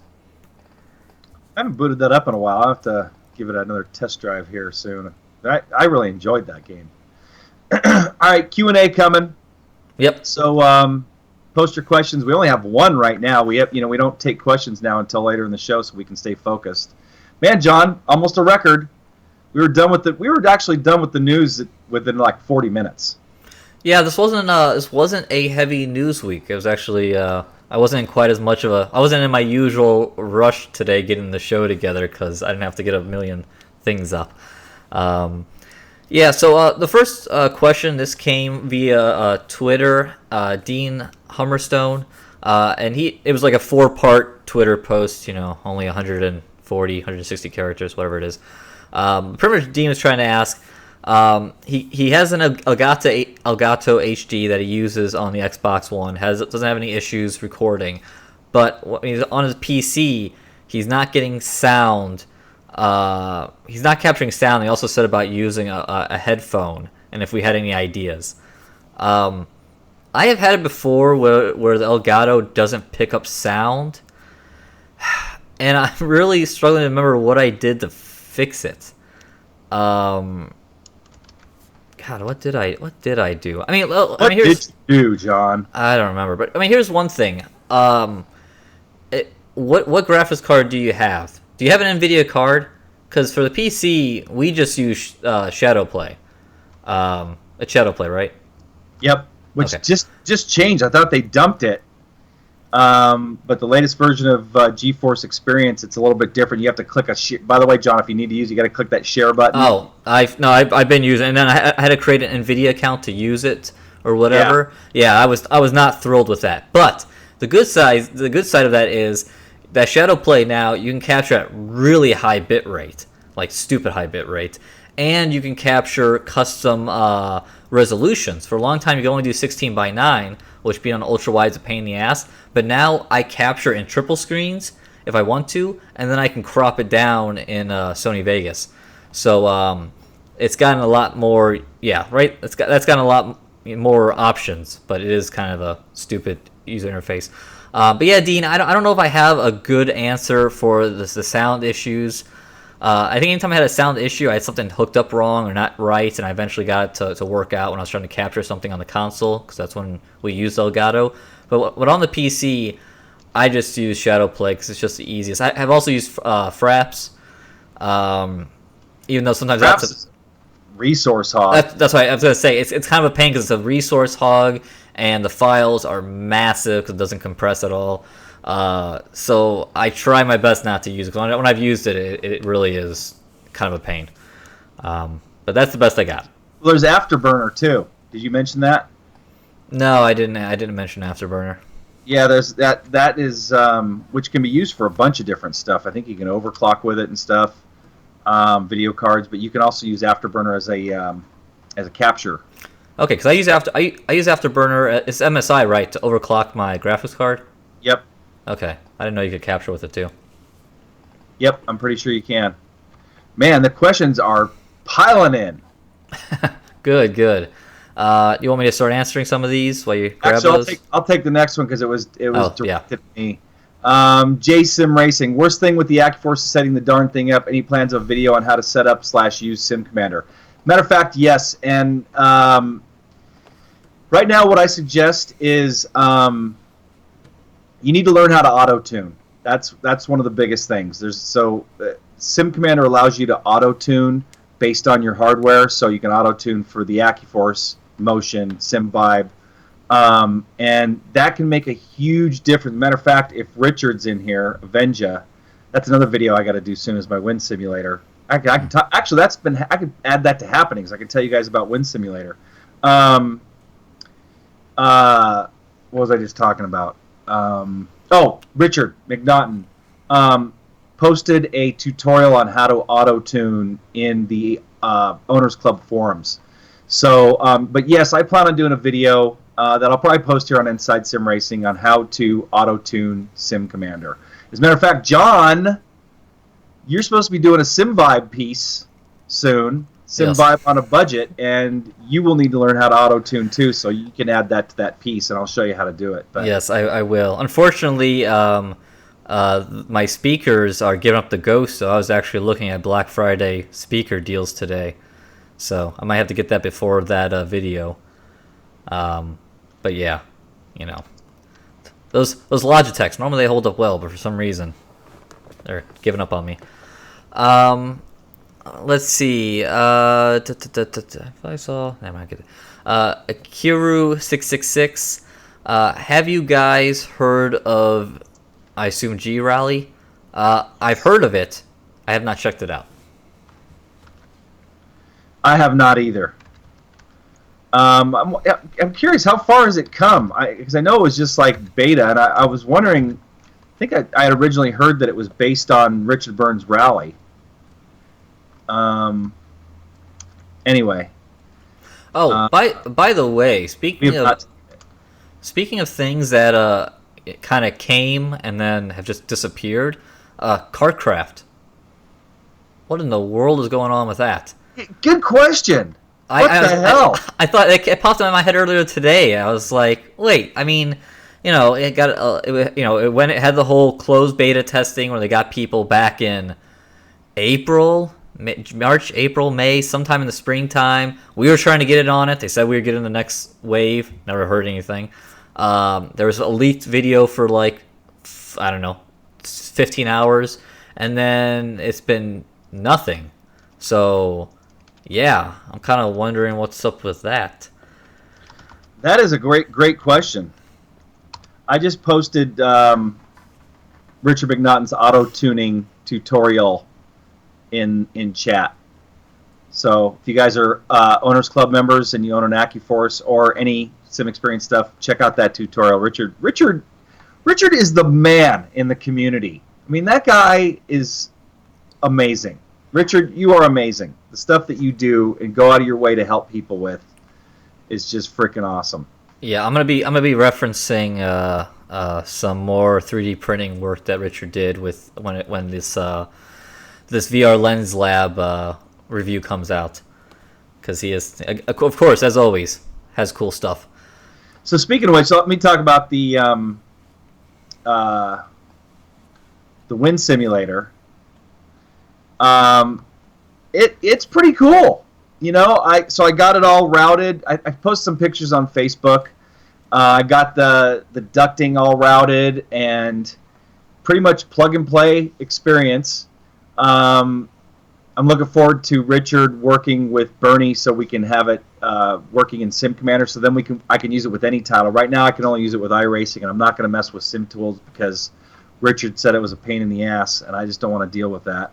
I haven't booted that up in a while. I'll have to give it another test drive here soon. I really enjoyed that game. All right, Q&A coming. Yep. So post your questions. We only have one right now. We don't take questions now until later in the show, so we can stay focused. Man, John, almost a record. We were actually done with the news within like 40 minutes. Yeah, this wasn't a heavy news week. It was actually I wasn't in quite as much of a. I wasn't in my usual rush today getting the show together because I didn't have to get a million things up. Yeah, so the first question, this came via Twitter, Dean Hummerstone, and it was like a 4-part Twitter post, only 140, 160 characters, whatever it is. Pretty much Dean was trying to ask, he has an Elgato HD that he uses on the Xbox One, doesn't have any issues recording, but when he's on his PC, he's not getting sound. He's not capturing sound. He also said about using a headphone, and if we had any ideas. I have had it before where the Elgato doesn't pick up sound, and I'm really struggling to remember what I did to fix it. God, what did I do? What did you do, John? I don't remember, but here's one thing. What graphics card do you have? Do you have an NVIDIA card? Because for the PC, we just use Shadowplay. It's Shadowplay, right? Yep. Which okay. just changed. I thought they dumped it. But the latest version of GeForce Experience, it's a little bit different. You have to click by the way, John, if you need to use it, you got to click that share button. Oh, I've been using it, and then I had to create an NVIDIA account to use it or whatever. Yeah, I was not thrilled with that. But the good side of that is that Shadowplay now you can capture at really high bit rate, like stupid high bit rate, and you can capture custom resolutions. For a long time, you could only do 16:9, which being on ultra wide is a pain in the ass. But now I capture in triple screens if I want to, and then I can crop it down in Sony Vegas. So it's gotten a lot more. Yeah, right. That's gotten a lot more options, but it is kind of a stupid user interface. But yeah, Dean, I don't know if I have a good answer for the sound issues. I think anytime I had a sound issue, I had something hooked up wrong or not right, and I eventually got it to work out when I was trying to capture something on the console, because that's when we used Elgato. But on the PC, I just use Shadowplay because it's just the easiest. I have also used Fraps, even though sometimes Fraps is resource hog. That's why I was going to say. It's kind of a pain because it's a resource hog, and the files are massive because it doesn't compress at all. So I try my best not to use it. When I've used it, it really is kind of a pain. But that's the best I got. Well, there's Afterburner too. Did you mention that? No, I didn't mention Afterburner. Yeah, there's that is which can be used for a bunch of different stuff. I think you can overclock with it and stuff, video cards, but you can also use Afterburner as a capture. Okay, because I use Afterburner. It's MSI, right, to overclock my graphics card? Yep. Okay, I didn't know you could capture with it too. Yep, I'm pretty sure you can. Man, the questions are piling in. Good. You want me to start answering some of these while you grab Actually, those? I'll take the next one because it was directed yeah. to me. Sim Racing. Worst thing with the AccuForce is setting the darn thing up. Any plans of video on how to set up / use Sim Commander? Matter of fact, yes. And right now, what I suggest is you need to learn how to auto-tune. That's one of the biggest things. Sim Commander allows you to auto-tune based on your hardware, so you can auto-tune for the AccuForce, Motion, Sim Vibe, and that can make a huge difference. Matter of fact, if Richard's in here, Avenja, That's another video I got to do soon. Is my wind simulator. I can talk. Actually, I could add that to happenings. I can tell you guys about wind simulator. What was I just talking about? Richard McNaughton posted a tutorial on how to auto-tune in the Owners Club forums. So, but yes, I plan on doing a video that I'll probably post here on Inside Sim Racing on how to auto-tune Sim Commander. As a matter of fact, John, you're supposed to be doing a Sim Vibe piece soon. Sim Vibe on a budget, and you will need to learn how to auto-tune too, so you can add that to that piece, and I'll show you how to do it. But yes, I will. Unfortunately, my speakers are giving up the ghost, so I was actually looking at Black Friday speaker deals today. So I might have to get that before that video. But yeah, you know, those Logitechs, normally they hold up well, but for some reason they're giving up on me. Let's see. If I saw, never mind. Akiru666. Have you guys heard of, I assume, G Rally? I've heard of it. I have not checked it out. I have not either. I'm curious, how far has it come? Because I know it was just like beta, and I was wondering. I think I had originally heard that it was based on Richard Burns' Rally. Anyway. Oh, by the way, speaking of things that kind of came and then have just disappeared, Kartcraft. What in the world is going on with that? Good question. What the hell? I thought it popped in my head earlier today. I was like, wait. I mean, you know, it got when it had the whole closed beta testing where they got people back in March, April, May, sometime in the springtime. We were trying to get it on it. They said we were getting the next wave. Never heard anything. There was a leaked video for like, I don't know, 15 hours, and then it's been nothing. So, yeah, I'm kind of wondering what's up with that. That is a great question. I just posted Richard McNaughton's auto-tuning tutorial in chat. So if you guys are Owners Club members and you own an AccuForce or any Sim Experience stuff, check out that tutorial. Richard is the man in the community. I mean, that guy is amazing. Richard, you are amazing. The stuff that you do and go out of your way to help people with is just freaking awesome. Yeah, I'm gonna be referencing some more 3D printing work that Richard did with when this VR Lens Lab review comes out, because he is, of course, as always, has cool stuff. So speaking of which, let me talk about the wind simulator. It's pretty cool. You know, I got it all routed. I posted some pictures on Facebook. I got the ducting all routed and pretty much plug and play experience. I'm looking forward to Richard working with Bernie so we can have it working in Sim Commander. So then I can use it with any title. Right now I can only use it with iRacing, and I'm not going to mess with Sim Tools because Richard said it was a pain in the ass, and I just don't want to deal with that.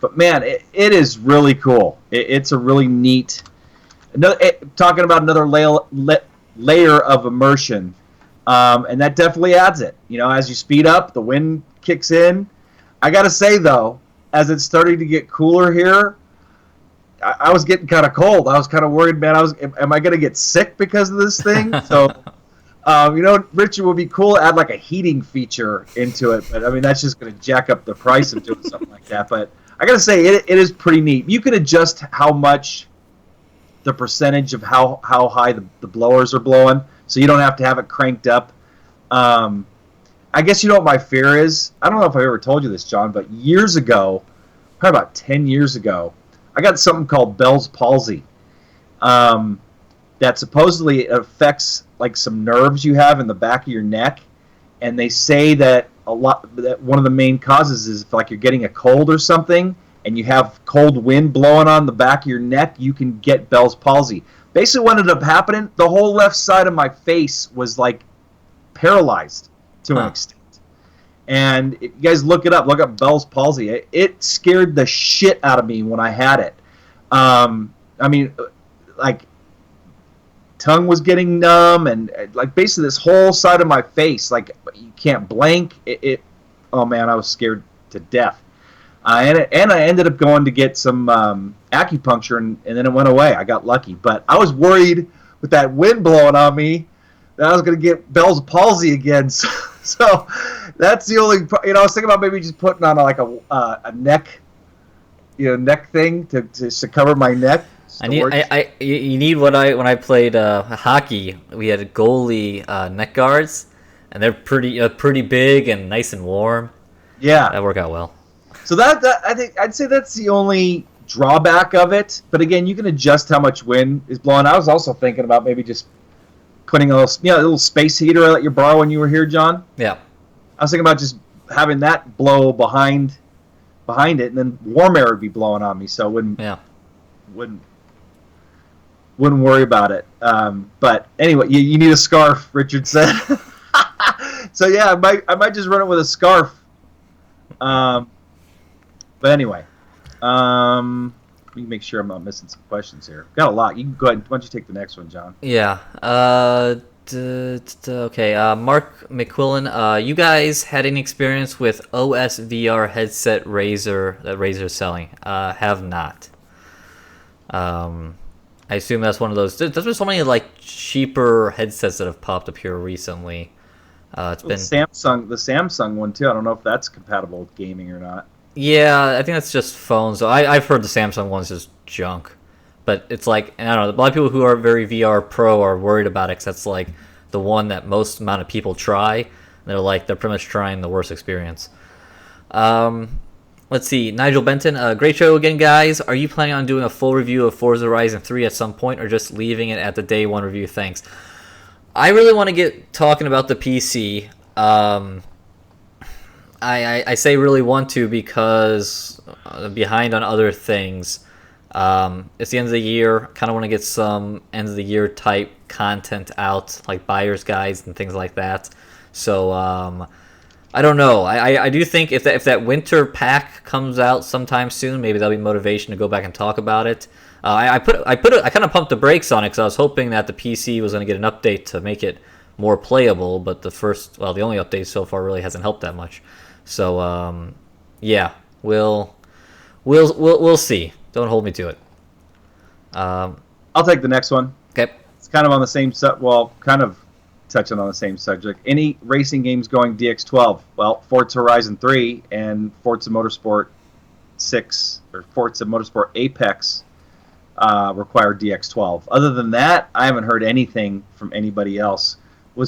But man, it is really cool. It's a really neat. Talking about another layer of immersion, and that definitely adds it. You know, as you speed up, the wind kicks in. I gotta say though, as it's starting to get cooler here, I was getting kind of cold. I was kind of worried, man. Am I gonna get sick because of this thing? So, you know, Richard, would be cool to add like a heating feature into it, but I mean that's just gonna jack up the price of doing something like that. But I gotta say, it is pretty neat. You can adjust how much, the percentage of how high the blowers are blowing, so you don't have to have it cranked up. I guess you know what my fear is? I don't know if I've ever told you this, John, but years ago, probably about 10 years ago, I got something called Bell's palsy. That supposedly affects like some nerves you have in the back of your neck, and they say that one of the main causes is if like you're getting a cold or something and you have cold wind blowing on the back of your neck, you can get Bell's palsy. Basically what ended up happening, the whole left side of my face was like paralyzed to an extent. And you guys look it up. Look up Bell's palsy. It scared the shit out of me when I had it. I mean, like, tongue was getting numb, and like basically this whole side of my face, like you can't blink. Oh man, I was scared to death. And I ended up going to get some acupuncture, and then it went away. I got lucky, but I was worried with that wind blowing on me that I was going to get Bell's palsy again. So that's the only, I was thinking about maybe just putting on like a neck, neck thing to cover my neck. You need when I played hockey, we had goalie neck guards, and they're pretty big and nice and warm. Yeah, that worked out well. So that I think I'd say that's the only drawback of it. But again, you can adjust how much wind is blowing. I was also thinking about maybe just putting a little space heater I let you borrow when you were here, John. Yeah. I was thinking about just having that blow behind it, and then warm air would be blowing on me, so I wouldn't worry about it. But anyway, you need a scarf, Richard said. So yeah, I might just run it with a scarf. But anyway, let me make sure I'm not missing some questions here. Got a lot. You can go ahead. Why don't you take the next one, John? Yeah. Okay. Mark McQuillan, you guys had any experience with OS VR headset that Razer's selling? Have not. I assume that's one of those. There's been so many like cheaper headsets that have popped up here recently. It's been the Samsung one too. I don't know if that's compatible with gaming or not. Yeah, I think that's just phones. I've heard the Samsung one's just junk, but it's like, I don't know. A lot of people who are very VR pro are worried about it because that's like the one that most amount of people try. And they're pretty much trying the worst experience. Let's see, Nigel Benton, great show again, guys. Are you planning on doing a full review of Forza Horizon 3 at some point, or just leaving it at the day one review? Thanks. I really want to get talking about the PC. I say really want to because I'm behind on other things. It's the end of the year. Kind of want to get some end of the year type content out, like buyer's guides and things like that. So I don't know. I do think if that winter pack comes out sometime soon, maybe that'll be motivation to go back and talk about it. I kind of pumped the brakes on it because I was hoping that the PC was going to get an update to make it more playable, but the only update so far really hasn't helped that much. So yeah, we'll see. Don't hold me to it. I'll take the next one. Okay. It's kind of on the same kind of touching on the same subject. Any racing games going DX12? Well, Forza Horizon 3 and Forza Motorsport 6 or Forza Motorsport Apex require DX12. Other than that, I haven't heard anything from anybody else. We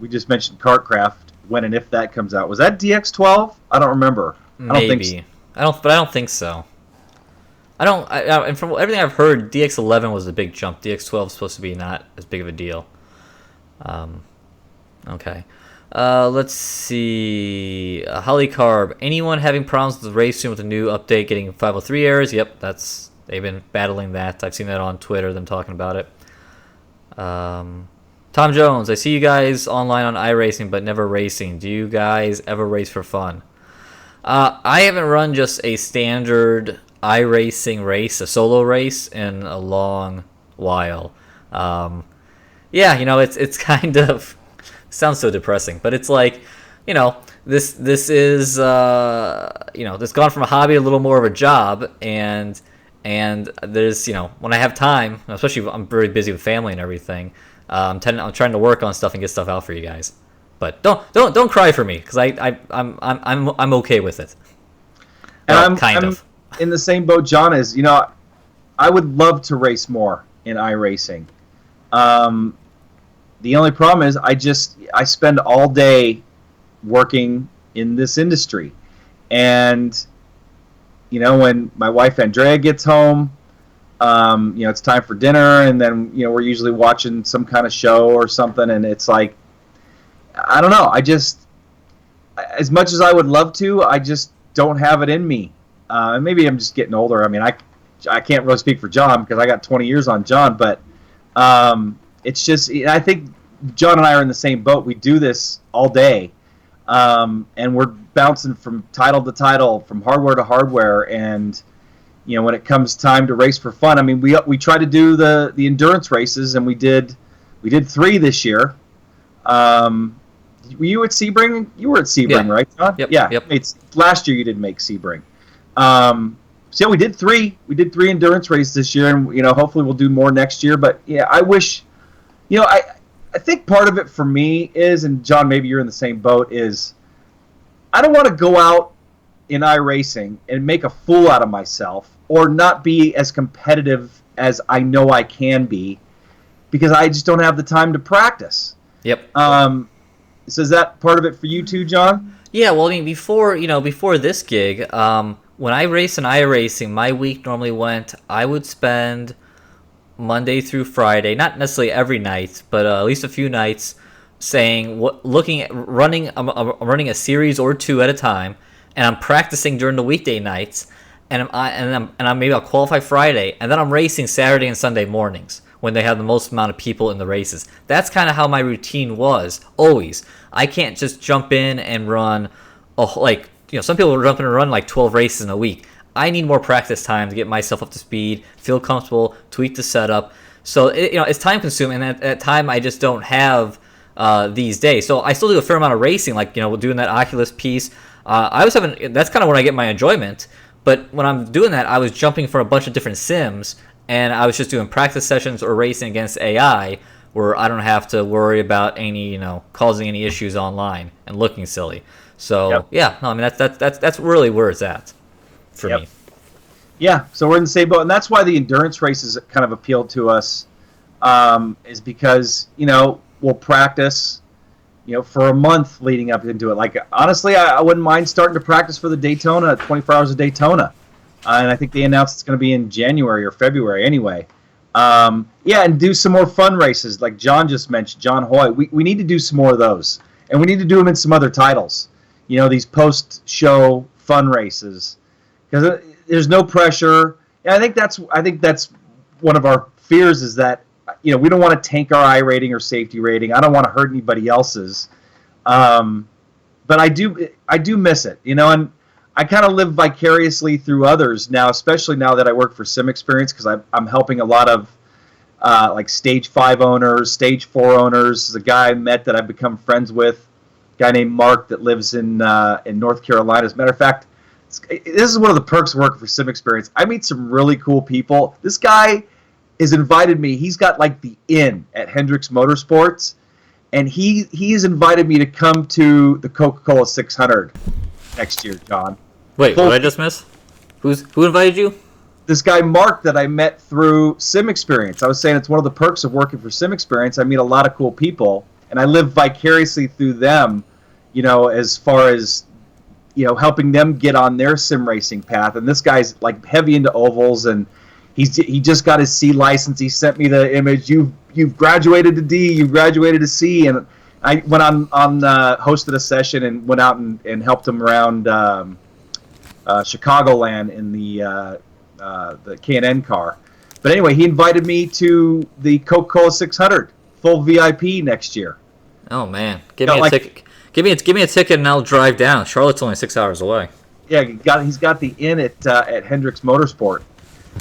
just mentioned Kartcraft. When and if that comes out, was that DX12? I don't remember. Maybe. I don't think so. I don't think so. And from everything I've heard, DX11 was a big jump. DX12 is supposed to be not as big of a deal. Okay. Let's see. Holly Carb. Anyone having problems with the RaceRoom with the new update getting 503 errors? Yep, they've been battling that. I've seen that on Twitter, them talking about it. Tom Jones, I see you guys online on iRacing, but never racing. Do you guys ever race for fun? I haven't run just a standard iRacing race, a solo race, in a long while. Yeah, it's kind of sounds so depressing, but it's like, this is this gone from a hobby a little more of a job, and there's when I have time, especially if I'm very busy with family and everything. I'm trying to work on stuff and get stuff out for you guys, but don't cry for me because I'm okay with it. And I'm in the same boat John is. I would love to race more in iRacing. The only problem is I spend all day working in this industry, and when my wife Andrea gets home. It's time for dinner, and then we're usually watching some kind of show or something, and it's like, I don't know. As much as I would love to, I just don't have it in me. Maybe I'm just getting older. I mean, I can't really speak for John because I got 20 years on John, but it's just, I think John and I are in the same boat. We do this all day. and we're bouncing from title to title, from hardware to hardware, and when it comes time to race for fun, I mean, we try to do the endurance races, and we did 3 this year. Were you at Sebring? You were at Sebring, right, John? Yep. Yeah. Yep. Last year you did make Sebring. So yeah, we did 3. We did 3 endurance races this year, and hopefully we'll do more next year. But yeah, I wish, I think part of it for me is, and John, maybe you're in the same boat, is I don't want to go out in iRacing and make a fool out of myself or not be as competitive as I know I can be because I just don't have the time to practice. Yep. So is that part of it for you too, John? Yeah, well, I mean, before this gig, when I race in iRacing, my week normally went, I would spend Monday through Friday, not necessarily every night, but at least a few nights, running. I'm running a series or 2 at a time, and I'm practicing during the weekday nights, and maybe I'll qualify Friday, and then I'm racing Saturday and Sunday mornings when they have the most amount of people in the races. That's kind of how my routine was always. I can't just jump in and run some people will jump in and run like 12 races in a week. I need more practice time to get myself up to speed, feel comfortable, tweak the setup. So it's time consuming, and at time I just don't have these days. So I still do a fair amount of racing, like doing that Oculus piece. That's kind of when I get my enjoyment. But when I'm doing that, I was jumping for a bunch of different sims, and I was just doing practice sessions or racing against AI, where I don't have to worry about any causing any issues online and looking silly. So I mean that's really where it's at for me. Yeah, so we're in the same boat, and that's why the endurance races kind of appealed to us, is because we'll practice, for a month leading up into it. Like honestly, I wouldn't mind starting to practice for the Daytona, 24 Hours of Daytona, and I think they announced it's going to be in January or February anyway. And do some more fun races, like John just mentioned, John Hoy. We need to do some more of those, and we need to do them in some other titles. These post-show fun races, because there's no pressure. And I think that's one of our fears, is that we don't want to tank our I rating or safety rating. I don't want to hurt anybody else's. But I do miss it, and I kind of live vicariously through others now, especially now that I work for Sim Experience, because I'm helping a lot of like Stage 5 owners, Stage 4 owners. There's a guy I met that I've become friends with, a guy named Mark that lives in North Carolina. As a matter of fact, this is one of the perks of working for Sim Experience. I meet some really cool people. This guy has invited me. He's got like the inn at Hendricks Motorsports, and he has invited me to come to the Coca-Cola 600 next year, John. Wait, what did I just miss? Who invited you? This guy Mark that I met through Sim Experience. I was saying it's one of the perks of working for Sim Experience. I meet a lot of cool people, and I live vicariously through them, as far as helping them get on their sim racing path. And this guy's like heavy into ovals, and he just got his C license. He sent me the image. You've graduated to D. You've graduated to C. And I went on hosted a session and went out and helped him around Chicagoland in the K&N car. But anyway, he invited me to the Coca-Cola 600 full VIP next year. Oh man, give me a ticket. Give me a ticket and I'll drive down. Charlotte's only 6 hours away. Yeah, he's got the inn at Hendricks Motorsport.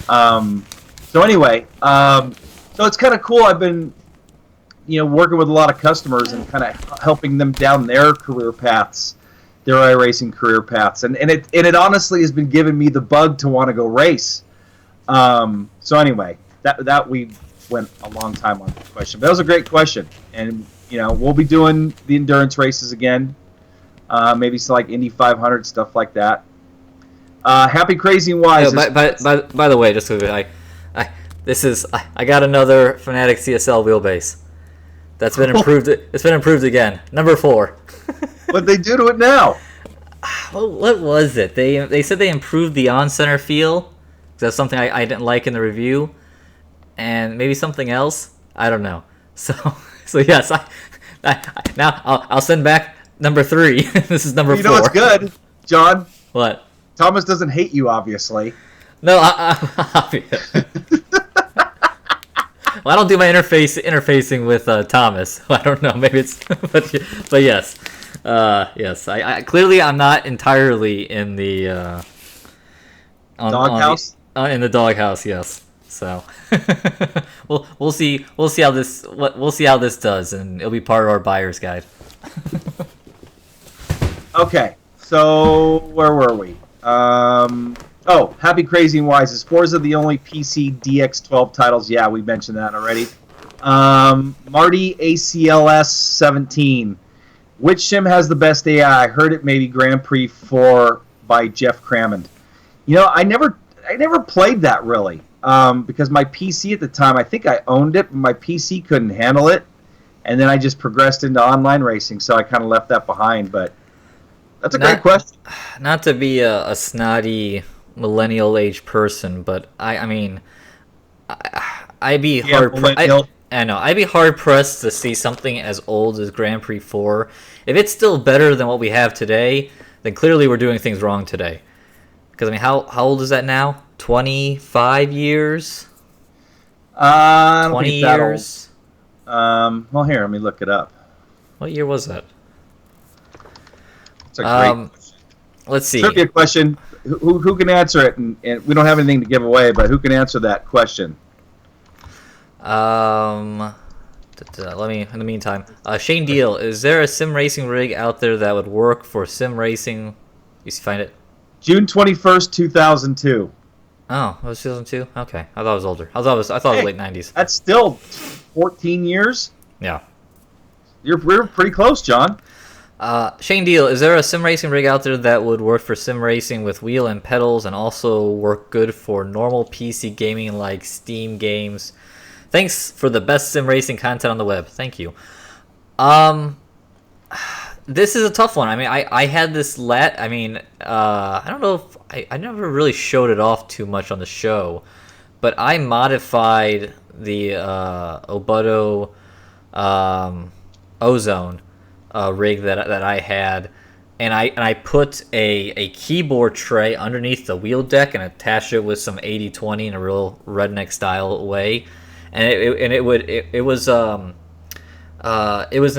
So anyway, so it's kind of cool. I've been working with a lot of customers and kind of helping them down their career paths, their iRacing career paths, and it honestly has been giving me the bug to want to go race. So anyway, that we went a long time on this question, but that was a great question, and we'll be doing the endurance races again, maybe some like Indy 500 stuff like that. Happy Crazy and Wise. By the way, just so I got another Fanatic CSL wheelbase. That's been improved. It's been improved again. Number 4. What'd they do to it now? What was it? They said they improved the on-center feel. That's something I didn't like in the review, and maybe something else. I don't know. So yes, now I'll send back number 3. This is number 4. You know what's good, John? What? Thomas doesn't hate you, obviously. No, well, I don't do my interfacing with Thomas. I don't know. Maybe it's, but yes. Yes, I clearly I'm not entirely in the Doghouse? In the doghouse, yes. So we'll see how this does, and it'll be part of our buyer's guide. Okay, so where were we? Happy Crazy and Wise. Is Forza the only PC DX12 titles? Yeah, we mentioned that already. Marty ACLS 17. Which sim has the best AI? I heard it maybe Grand Prix 4 by Jeff Crammond. I never played that really because my PC at the time, I think I owned it, but my PC couldn't handle it, and then I just progressed into online racing, so I kind of left that behind. But that's a great question. Not to be a snotty millennial age person, but I'd be I'd be hard pressed to see something as old as Grand Prix 4. If it's still better than what we have today, then clearly we're doing things wrong today. Because how old is that now? 25 years? 20 years? Well, here, let me look it up. What year was that? It's a great question. Let's see. Trivia question. Who can answer it? And we don't have anything to give away, but who can answer that question? Let me. In the meantime, Shane Deal, is there a sim racing rig out there that would work for sim racing? You find it? June 21st, 2002. Oh, it was 2002. Okay, I thought it was older. I thought it was late 90s. That's still 14 years. Yeah, We're pretty close, John. Shane Deal, is there a sim racing rig out there that would work for sim racing with wheel and pedals and also work good for normal PC gaming like Steam games? Thanks for the best sim racing content on the web. Thank you. This is a tough one. I had this I don't know if I never really showed it off too much on the show, but I modified the Oboto Ozone rig that I had, and I put a keyboard tray underneath the wheel deck and attached it with some 80/20 in a real redneck style way, and it was an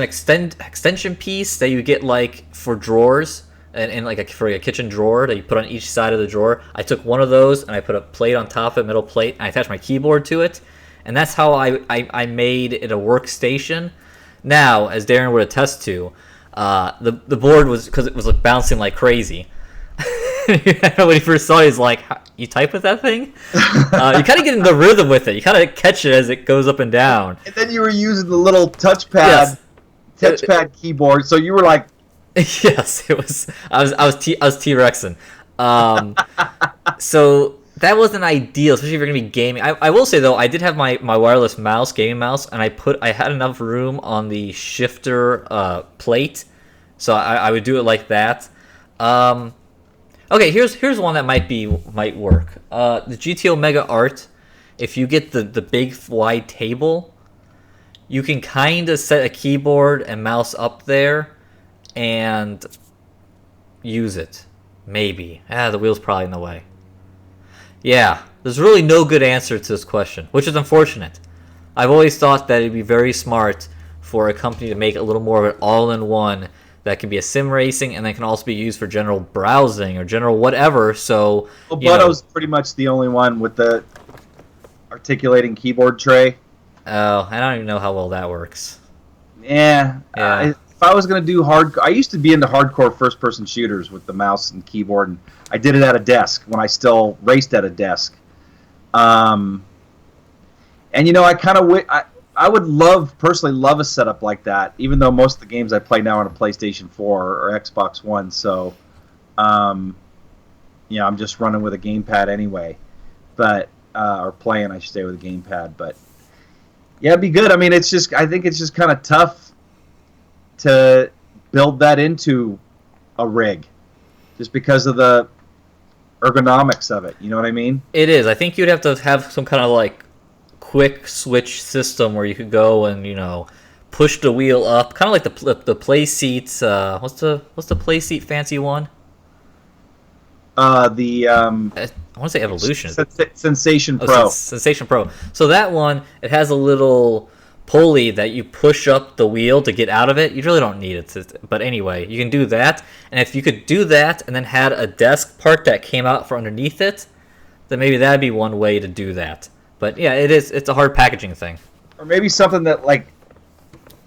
extension piece that you get like for drawers and like for a kitchen drawer that you put on each side of the drawer. I took one of those and I put a plate on top of it, middle plate, and I attached my keyboard to it, and that's how I made it a workstation. Now, as Darren would attest to, the board was, because it was like bouncing like crazy. When he first saw it, he's like, "You type with that thing?" You kind of get in the rhythm with it. You kind of catch it as it goes up and down. And then you were using the little touchpad keyboard, so you were like, yes, it was. I was T-Rexing. So that wasn't ideal, especially if you're gonna be gaming. I will say though, I did have my wireless mouse, gaming mouse, and I had enough room on the shifter plate, so I would do it like that. Okay, here's one that might work. The GTO Mega Art. If you get the big wide table, you can kind of set a keyboard and mouse up there and use it. Maybe. The wheel's probably in the way. Yeah, there's really no good answer to this question, which is unfortunate. I've always thought that it'd be very smart for a company to make a little more of an all-in-one that can be a sim racing and then can also be used for general browsing or general whatever. So, Oboto's pretty much the only one with the articulating keyboard tray. Oh, I don't even know how well that works. Yeah. If I was going to do I used to be into hardcore first-person shooters with the mouse and keyboard, and I did it at a desk when I still raced at a desk. And I kind of I would personally love a setup like that, even though most of the games I play now are on a PlayStation 4 or Xbox One. So, I'm just running with a gamepad anyway, or playing, I should say, with a gamepad. But yeah, it'd be good. I think it's just kind of tough to build that into a rig, just because of the ergonomics of it. You know what I mean? It is. I think you'd have to have some kind of like quick switch system where you could go and push the wheel up, kind of like the play seats. What's the play seat fancy one? I want to say Evolution. Sensation Pro. Sensation Pro. So that one, it has a little pulley that you push up the wheel to get out of it. You really don't need it. But anyway, you can do that. And if you could do that and then had a desk part that came out from underneath it, then maybe that'd be one way to do that. But yeah, it's a hard packaging thing. Or maybe something that like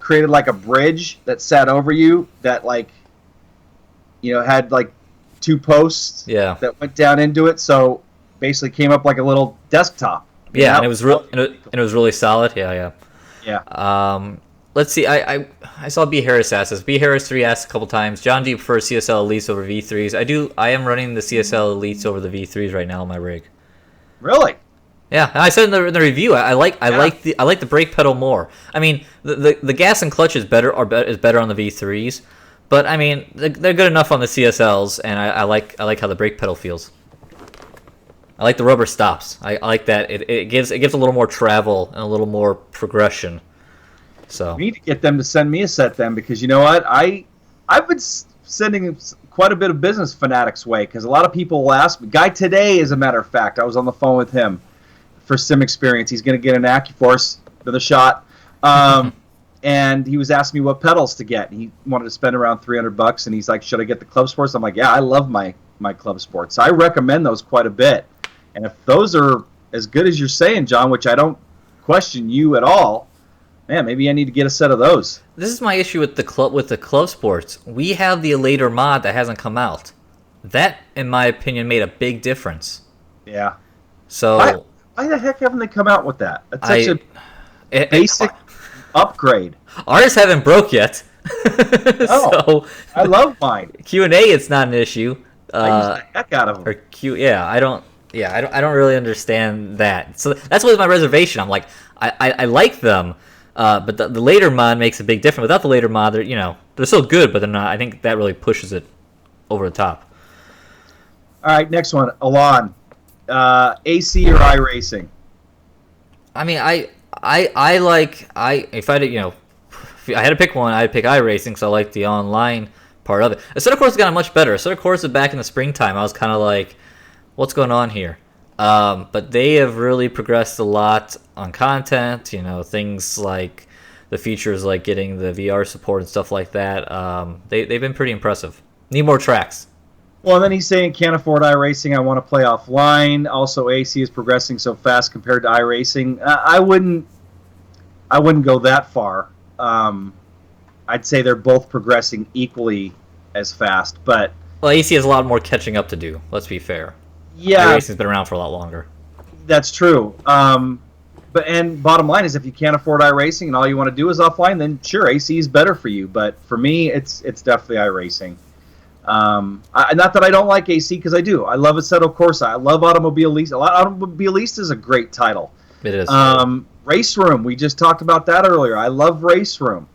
created like a bridge that sat over you that like, you know, had like 2 posts that went down into it. So basically came up like a little desktop. Yeah, and it was really solid. Yeah. Let's see. I saw B Harris ask this. B Harris 3 asked a couple times. John, do you prefer CSL Elites over V3s? I am running the CSL Elites over the V3s right now on my rig. Really? Yeah, and I said in the review, I like the brake pedal more. I mean, the gas and clutch is better on the V3s, but I mean they're good enough on the CSLs, and I like how the brake pedal feels. I like the rubber stops. I like that it gives a little more travel and a little more progression. So we need to get them to send me a set then, because you know what, I've been sending quite a bit of business Fanatics way, because a lot of people will ask me. Guy today, as a matter of fact, I was on the phone with him for Sim Experience. He's going to get an AccuForce for the shot, and he was asking me what pedals to get. He wanted to spend around $300, and he's like, "Should I get the Club Sports?" I'm like, "Yeah, I love my Club Sports. I recommend those quite a bit." And if those are as good as you're saying, John, which I don't question you at all, man, maybe I need to get a set of those. This is my issue with the Club Sports. We have the Elator mod that hasn't come out. That, in my opinion, made a big difference. Yeah. So why the heck haven't they come out with that? That's such a basic upgrade. Ours haven't broke yet. Oh, so, I love mine. Q&A, it's not an issue. I use the heck out of them. I don't really understand that. So that's what my reservation. I'm like, I like them, but the later mod makes a big difference. Without the later mod, they're still good, but they're not. I think that really pushes it over the top. All right, next one, Alon. AC or iRacing? I mean, if I had to pick one, I'd pick iRacing, so I like the online part of it. Assetto Corsa got much better. Assetto Corsa back in the springtime, I was kind of like, what's going on here? But they have really progressed a lot on content, things like the features like getting the VR support and stuff like that. They've been pretty impressive. Need more tracks. Well, and then he's saying, can't afford iRacing, I want to play offline. Also, AC is progressing so fast compared to iRacing. I wouldn't go that far. I'd say they're both progressing equally as fast, but... Well, AC has a lot more catching up to do, let's be fair. Yeah. iRacing's been around for a lot longer. That's true. And bottom line is, if you can't afford iRacing and all you want to do is offline, then sure, AC is better for you. But for me, it's definitely iRacing. Not that I don't like AC, because I do. I love Assetto Corsa. I love Automobilista. Automobilista is a great title. It is. RaceRoom, we just talked about that earlier. I love RaceRoom.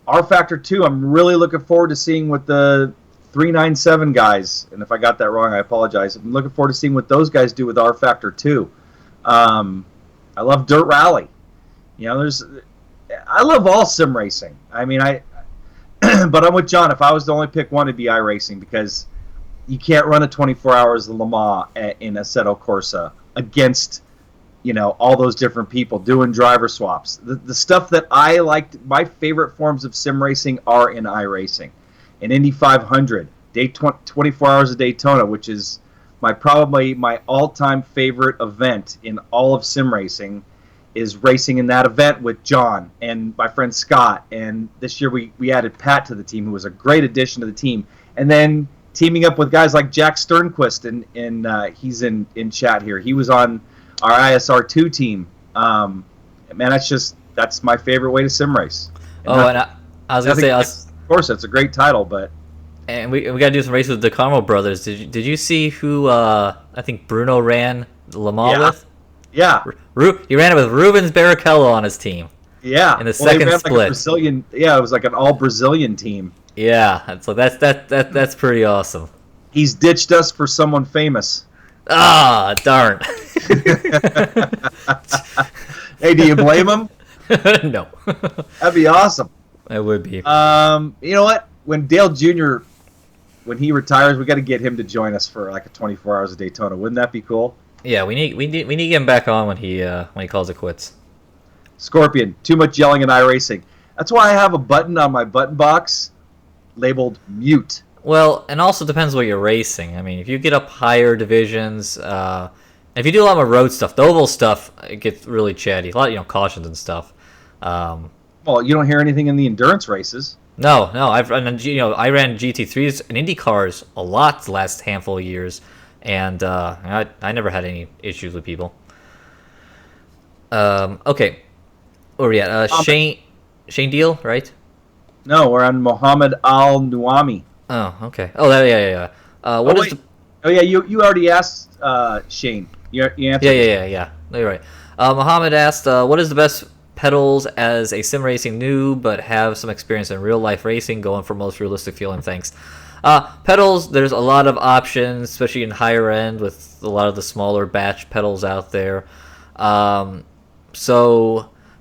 R Factor 2, I'm really looking forward to seeing what the 397 guys, and if I got that wrong, I apologize. I'm looking forward to seeing what those guys do with R Factor 2. I love Dirt Rally. I love all sim racing. I mean, but I'm with John. If I was to only pick one, it'd be iRacing, because you can't run a 24 hours of Le Mans in Assetto Corsa against, all those different people doing driver swaps. The stuff that I liked, my favorite forms of sim racing are in iRacing. In Indy 500, 24 hours of Daytona, which is probably my all-time favorite event in all of sim racing, is racing in that event with John and my friend Scott. And this year we added Pat to the team, who was a great addition to the team. And then teaming up with guys like Jack Sternquist, and he's in chat here. He was on our ISR2 team. Man, that's my favorite way to sim race. And I was going to say... Of course, it's a great title, but... And we got to do some races with the Carmo brothers. Did you see who I think Bruno ran Le Mans with? Yeah. He ran it with Rubens Barrichello on his team. Yeah. In the second split. Like a Brazilian, it was like an all-Brazilian team. Yeah, so that's pretty awesome. He's ditched us for someone famous. Ah, darn. Hey, do you blame him? No. That'd be awesome. It would be. You know what? When Dale Jr., when he retires, we got to get him to join us for like a 24 hours of Daytona. Wouldn't that be cool? Yeah, we need to get him back on when he calls it quits. Scorpion, too much yelling in iRacing. That's why I have a button on my button box labeled mute. Well, and also depends what you're racing. I mean, if you get up higher divisions, if you do a lot more road stuff, the oval stuff, it gets really chatty. A lot of, cautions and stuff. Well, you don't hear anything in the endurance races. No, I ran GT3s and Indy cars a lot the last handful of years, and I never had any issues with people. Okay, where are we at? Shane Deal, right? No, we're on Mohammed Al Nuami. Oh, okay. Oh, yeah. You already asked Shane. You answered. Yeah. No, you're right. Mohammed asked, what is the best pedals as a sim racing noob but have some experience in real life racing, going for most realistic feeling? Thanks. Pedals, there's a lot of options, especially in higher end with a lot of the smaller batch pedals out there.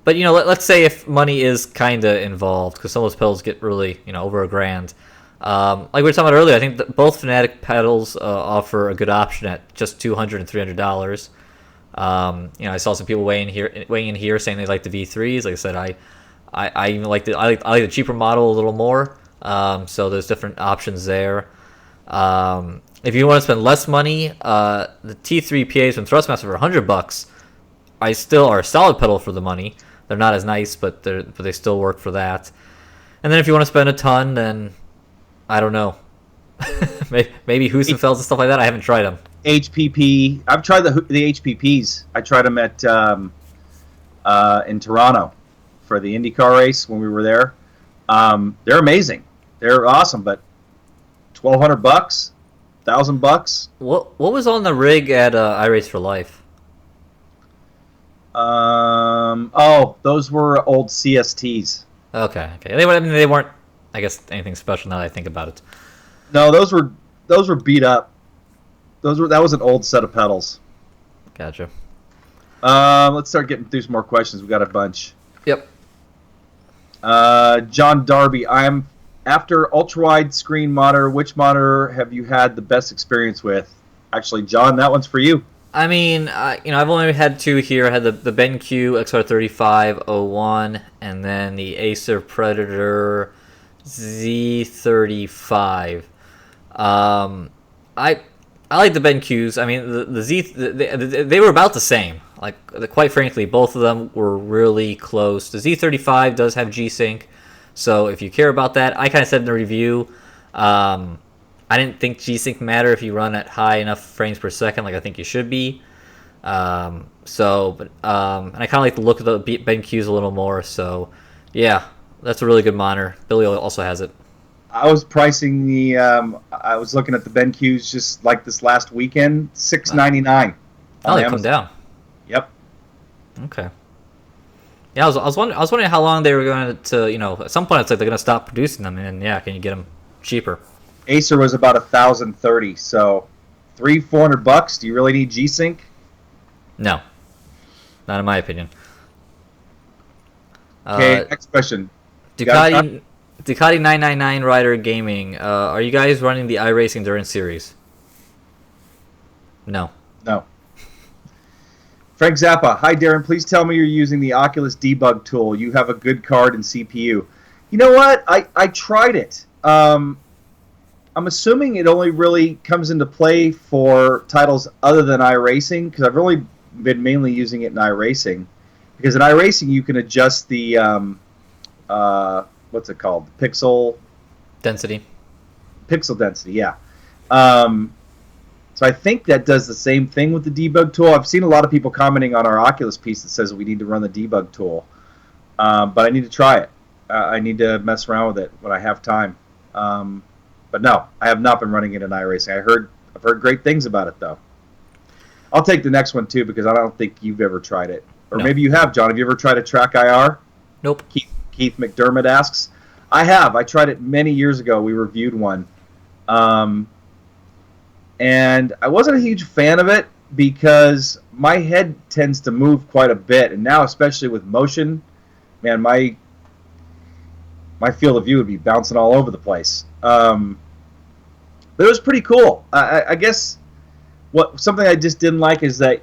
But let's say if money is kind of involved, because some of those pedals get really over $1,000. Like we were talking about earlier, I think that both Fanatic pedals offer a good option at just $200 and $300. I saw some people weighing in here saying they like the V3s. Like I said, I even like the cheaper model a little more. So there's different options there. If you want to spend less money, the T3 PAs from Thrustmaster for $100, I still are a solid pedal for the money. They're not as nice, but they still work for that. And then if you want to spend a ton, then I don't know. Maybe Husenfelds and stuff like that. I haven't tried them. HPP. I've tried the HPPs. I tried them at in Toronto for the IndyCar race when we were there. They're amazing. They're awesome, but $1,200, $1,000. What was on the rig at iRace for Life? Those were old CSTs. Okay. They weren't, I guess, anything special now that I think about it. No, those were beat up. That was an old set of pedals. Gotcha. Let's start getting through some more questions. We got a bunch. Yep. John Darby, I'm after ultra-wide screen monitor. Which monitor have you had the best experience with? Actually, John, that one's for you. I mean, I've only had two here. I had the BenQ XR3501 and then the Acer Predator Z35. I like the BenQs. I mean, they were about the same. Quite frankly, both of them were really close. The Z35 does have G-Sync, so if you care about that, I kind of said in the review, I didn't think G-Sync mattered if you run at high enough frames per second, like I think you should be. And I kind of like the look of the BenQs a little more. So, yeah, that's a really good monitor. Billy also has it. I was pricing I was looking at the BenQs just like this last weekend, $699. Oh, they come down. Yep. Okay. Yeah, I was wondering how long they were going to at some point it's like they're going to stop producing them, and yeah, can you get them cheaper? Acer was about $1,030, so $400. Do you really need G-Sync? No, not in my opinion. Okay, next question. Ducati 999 Rider Gaming. Are you guys running the iRacing Endurance Series? No. Frank Zappa. Hi, Darren. Please tell me you're using the Oculus debug tool. You have a good card and CPU. You know what? I tried it. I'm assuming it only really comes into play for titles other than iRacing, because I've really been mainly using it in iRacing. Because in iRacing, you can adjust the what's it called? Pixel density. Pixel density, yeah. So I think that does the same thing with the debug tool. I've seen a lot of people commenting on our Oculus piece that says we need to run the debug tool, but I need to try it. I need to mess around with it when I have time. But no, I have not been running it in iRacing. I've heard great things about it though. I'll take the next one too, because I don't think you've ever tried it, or No. maybe you have, John. Have you ever tried a Track IR? Nope. Keith McDermott asks. I have. I tried it many years ago. We reviewed one, and I wasn't a huge fan of it because my head tends to move quite a bit, and now especially with motion, man, my field of view would be bouncing all over the place. But it was pretty cool. I guess something I just didn't like is that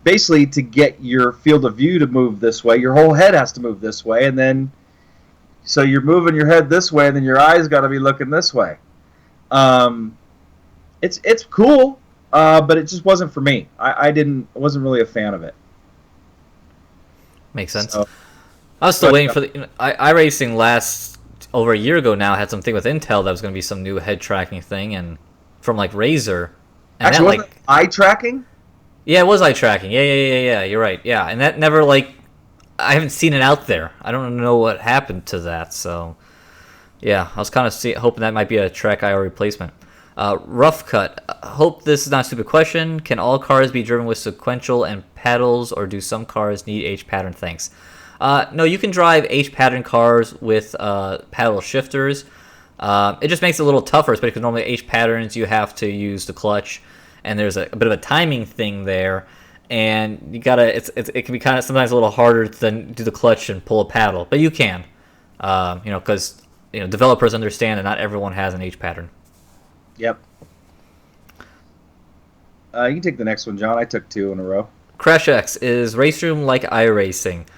basically to get your field of view to move this way, your whole head has to move this way, and then so you're moving your head this way, and then your eyes got to be looking this way. It's cool, but it just wasn't for me. I wasn't really a fan of it. Makes sense. So, I was still waiting for the iRacing last over a year ago now had something with Intel that was going to be some new head tracking thing, and from like Razer. And actually, that, wasn't it eye tracking? Yeah, it was eye tracking. Yeah. You're right. Yeah, and that never I haven't seen it out there. I don't know what happened to that. So, yeah, I was kind of hoping that might be a track IR replacement. Rough Cut. Hope this is not a stupid question. Can all cars be driven with sequential and paddles, or do some cars need H pattern? Thanks. No, you can drive H pattern cars with paddle shifters. It just makes it a little tougher, especially because normally H patterns you have to use the clutch, and there's a bit of a timing thing there, and you gotta. It can be kind of sometimes a little harder than do the clutch and pull a paddle, but you can, because developers understand that not everyone has an H pattern. Yep. You can take the next one, John. I took 2 in a row. Crash X, is RaceRoom like iRacing?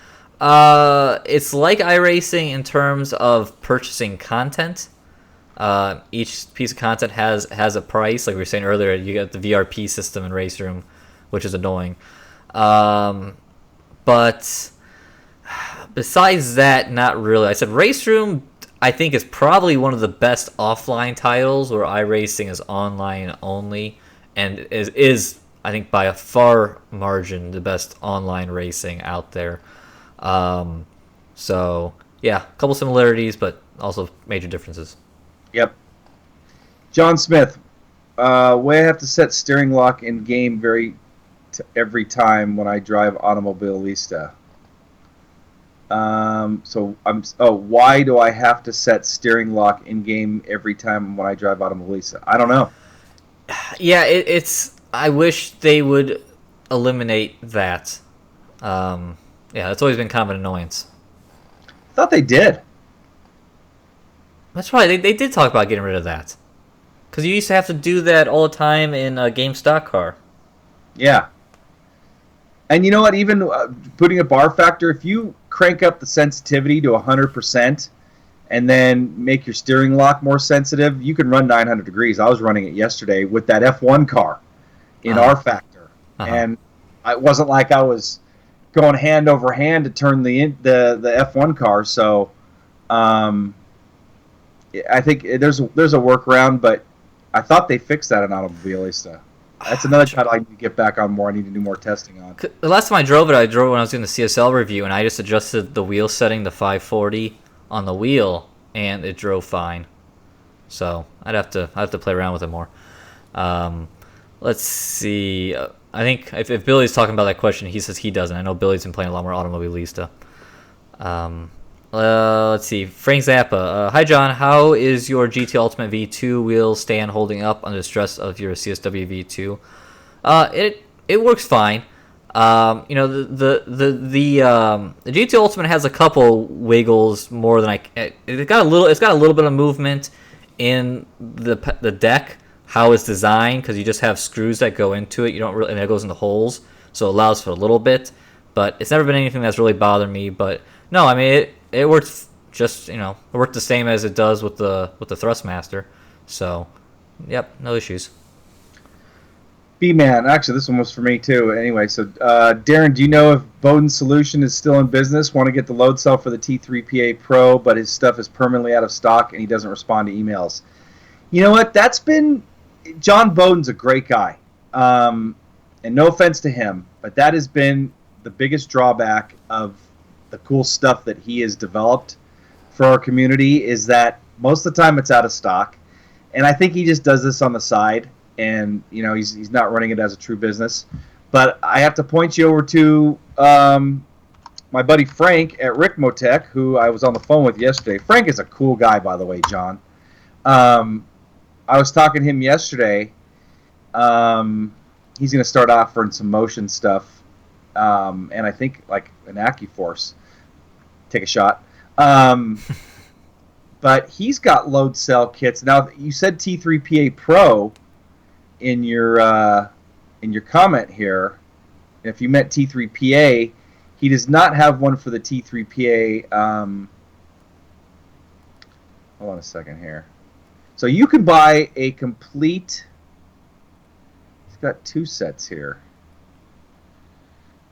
It's like iRacing in terms of purchasing content. Each piece of content has a price. Like we were saying earlier, you get the VRP system in RaceRoom, which is annoying. But besides that, not really. I said RaceRoom, I think, is probably one of the best offline titles where iRacing is online only, and is I think by a far margin the best online racing out there. So yeah, a couple similarities, but also major differences. Yep. John Smith, way I have to set steering lock in game every time when I drive Automobilista. Why do I have to set steering lock in game every time when I drive Automobilista? I don't know. Yeah, it's. I wish they would eliminate that. Yeah, that's always been kind of an annoyance. I thought they did. That's right. They did talk about getting rid of that. Because you used to have to do that all the time in a game stock car. Yeah. And you know what? Even putting a bar factor, if you crank up the sensitivity to 100% and then make your steering lock more sensitive, you can run 900 degrees. I was running it yesterday with that F1 car in R factor. And it wasn't like I was going hand over hand to turn the F1 car. So I think there's a workaround, but I thought they fixed that in Automobilista. That's another title I need to get back on more. I need to do more testing on. The last time I drove it when I was doing the CSL review, and I just adjusted the wheel setting to 540 on the wheel, and it drove fine. So I have to play around with it more. Let's see. I think if Billy's talking about that question, he says he doesn't. I know Billy's been playing a lot more Automobilista. Let's see. Frank Zappa. Hi, John. How is your GT Ultimate V2 wheel stand holding up under the stress of your CSW V2? It works fine. The GT Ultimate has a couple wiggles more than it's got a little bit of movement in the deck. How it's designed, because you just have screws that go into it. You don't really, and that goes into holes, so it allows for a little bit. But it's never been anything that's really bothered me. But no, I mean it works just it worked the same as it does with the Thrustmaster. So, yep, no issues. B-Man, actually, this one was for me too. Anyway, so Darren, do you know if Bowden's Solution is still in business? Want to get the load cell for the T3PA Pro, but his stuff is permanently out of stock and he doesn't respond to emails. You know what? John Bowden's a great guy, and no offense to him, but that has been the biggest drawback of the cool stuff that he has developed for our community, is that most of the time it's out of stock, and I think he just does this on the side, and he's not running it as a true business. But I have to point you over to my buddy Frank at Ricmotech, who I was on the phone with yesterday. Frank is a cool guy, by the way, John. I was talking to him yesterday. He's going to start offering some motion stuff, and I think like an AccuForce. Take a shot. But he's got load cell kits. Now, you said T3PA Pro in your comment here. If you meant T3PA, he does not have one for the T3PA. Hold on a second here. So you can buy a complete... He's got 2 sets here.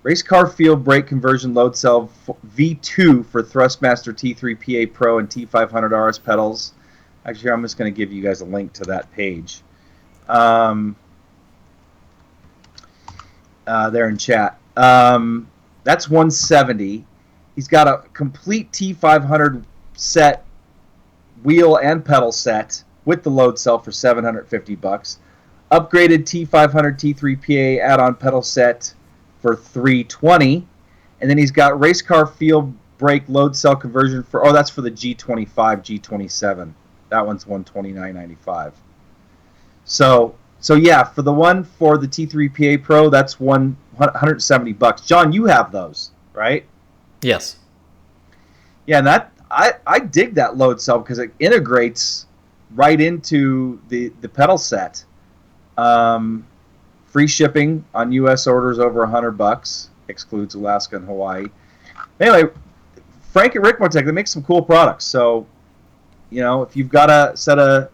Race car field brake conversion load cell V2 for Thrustmaster T3PA Pro and T500 RS pedals. Actually, I'm just going to give you guys a link to that page. There in chat. That's $170. He's got a complete T500 set, wheel and pedal set with the load cell for $750. Upgraded T500 T3PA add-on pedal set for $320, and then he's got race car field brake load cell conversion for that's for the G25, G27. That one's $129.95. So yeah, for the one for the T3PA Pro, that's $170. John, you have those, right? Yes. Yeah, and that I dig that load cell because it integrates right into the pedal set. Free shipping on U.S. orders over $100, excludes Alaska and Hawaii. Anyway, Frank at Rickmotech, they make some cool products. So, if you've got a set of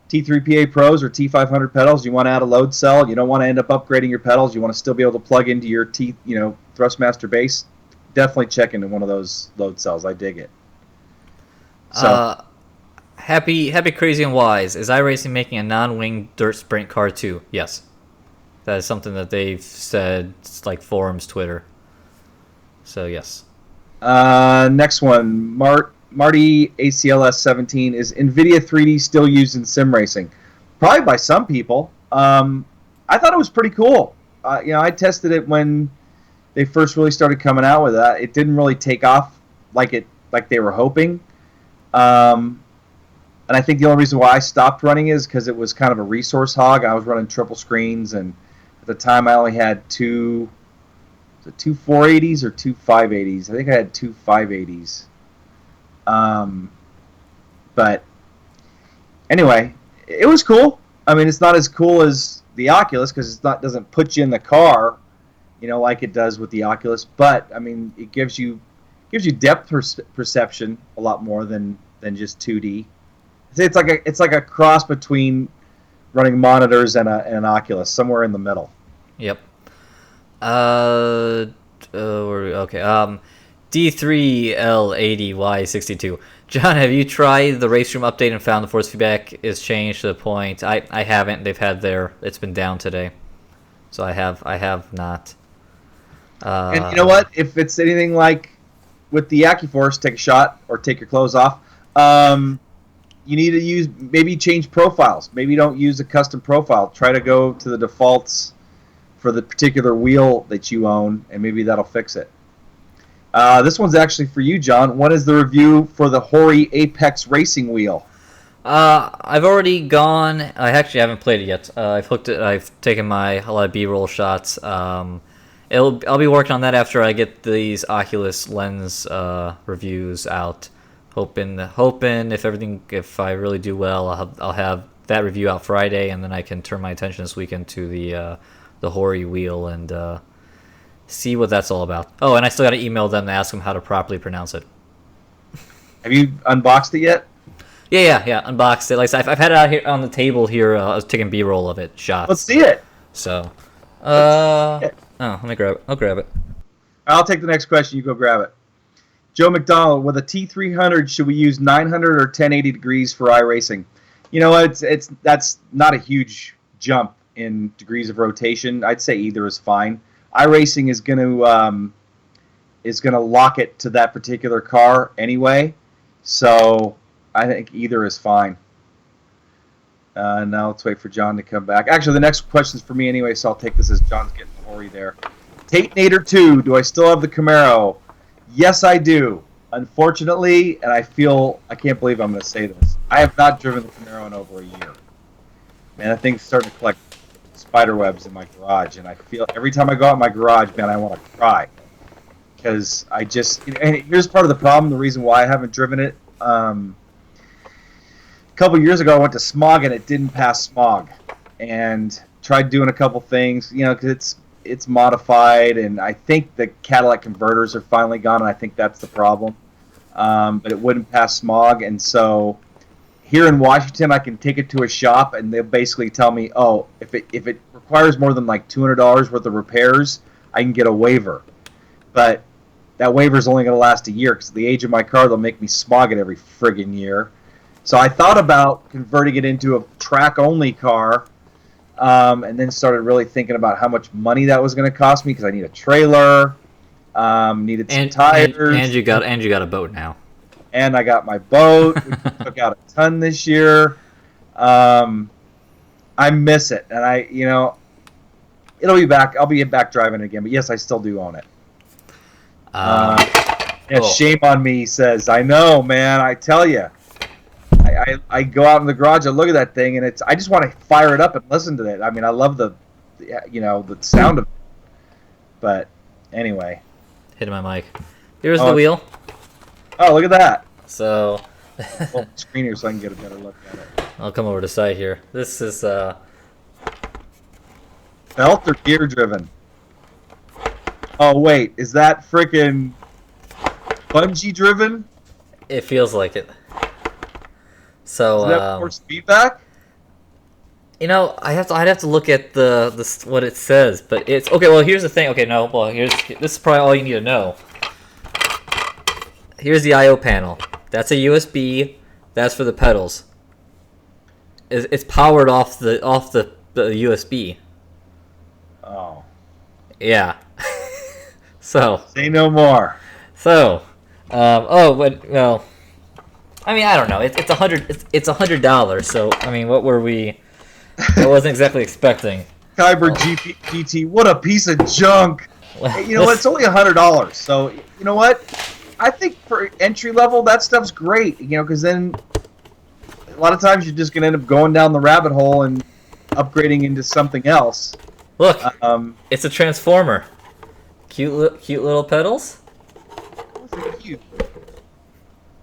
T3PA Pros or T500 pedals, you want to add a load cell, you don't want to end up upgrading your pedals, you want to still be able to plug into your Thrustmaster base, definitely check into one of those load cells. I dig it. So, Happy, Crazy, and Wise. Is iRacing making a non-wing dirt sprint car too? Yes. That is something that they've said, like forums, Twitter. So, yes. Next one. Marty ACLS 17. Is NVIDIA 3D still used in sim racing? Probably by some people. I thought it was pretty cool. I tested it when they first really started coming out with that. It didn't really take off like they were hoping. And I think the only reason why I stopped running is because it was kind of a resource hog. I was running triple screens, and at the time I only had two 480s or two 580s. I think I had two 580s. But anyway, it was cool. I mean, it's not as cool as the Oculus because doesn't put you in the car, like it does with the Oculus. But I mean, it gives you depth perception a lot more than just 2D. It's like a cross between running monitors and an Oculus, somewhere in the middle. Yep. Okay. D3L80Y62. John, have you tried the RaceRoom update and found the force feedback is changed to the point? I haven't. They've had it's been down today, so I have not. And you know what? If it's anything like with the AccuForce, take a shot or take your clothes off. You need to maybe change profiles. Maybe don't use a custom profile. Try to go to the defaults for the particular wheel that you own, and maybe that'll fix it. This one's actually for you, John. What is the review for the Hori Apex Racing wheel? I've already gone. I actually haven't played it yet. I've looked at. I've taken a lot of B-roll shots. I'll be working on that after I get these Oculus lens reviews out. Hoping if I really do well, I'll have that review out Friday, and then I can turn my attention this weekend to the Hori wheel and see what that's all about. Oh, and I still got to email them to ask them how to properly pronounce it. Have you unboxed it yet? Yeah, unboxed it. Like I've had it out here on the table here. I was taking B-roll of it, shots. Let's see it. So, let me grab it. I'll grab it. I'll take the next question. You go grab it. Joe McDonald, with a T300, should we use 900 or 1080 degrees for iRacing? That's not a huge jump in degrees of rotation. I'd say either is fine. iRacing is going to lock it to that particular car anyway, so I think either is fine. Now let's wait for John to come back. Actually, the next question is for me anyway, so I'll take this as John's getting Hori there. Tate Nader 2, do I still have the Camaro? Yes, I do. Unfortunately, and I can't believe I'm going to say this, I have not driven the Camaro in over a year. Man, that thing's starting to collect spider webs in my garage, and I feel every time I go out in my garage, man, I want to cry. Because and here's part of the problem, the reason why I haven't driven it. A couple years ago, I went to Smog, and it didn't pass Smog. And tried doing a couple things, because it's modified, and I think the catalytic converters are finally gone, and I think that's the problem. But it wouldn't pass smog, and so here in Washington, I can take it to a shop, and they'll basically tell me, oh, if it requires more than like $200 worth of repairs, I can get a waiver. But that waiver is only going to last a year, because the age of my car, they'll make me smog it every friggin' year. So I thought about converting it into a track-only car, and then started really thinking about how much money that was going to cost me, because I need a trailer, needed some tires, and you got a boat now. And I got my boat. We took out a ton this year. I miss it, and it'll be back. I'll be back driving it again. But yes, I still do own it. Cool. Shame on me, he says. I know, man. I tell you. I go out in the garage and look at that thing, and I just want to fire it up and listen to it. I mean, I love the sound of it. But anyway, hitting my mic. Here's the wheel. Oh, look at that. So, well, screen here so I can get a better look at it. I'll come over to the side here. This is belt or gear driven? Oh wait, is that freaking bungee driven? It feels like it. So is that force feedback? I'd have to look at the what it says, but it's okay. Well, here's the thing. Okay, no. Well, this is probably all you need to know. Here's the I/O panel. That's a USB. That's for the pedals. It's powered off the USB. Oh. Yeah. So. Say no more. So. Well. I mean, I don't know. It's $100. So I mean, what were we? I wasn't exactly expecting. Kyber GT. What a piece of junk. It's only $100. So you know what? I think for entry level, that stuff's great, because then a lot of times you're just going to end up going down the rabbit hole and upgrading into something else. Look, it's a transformer. Cute little pedals. Cute.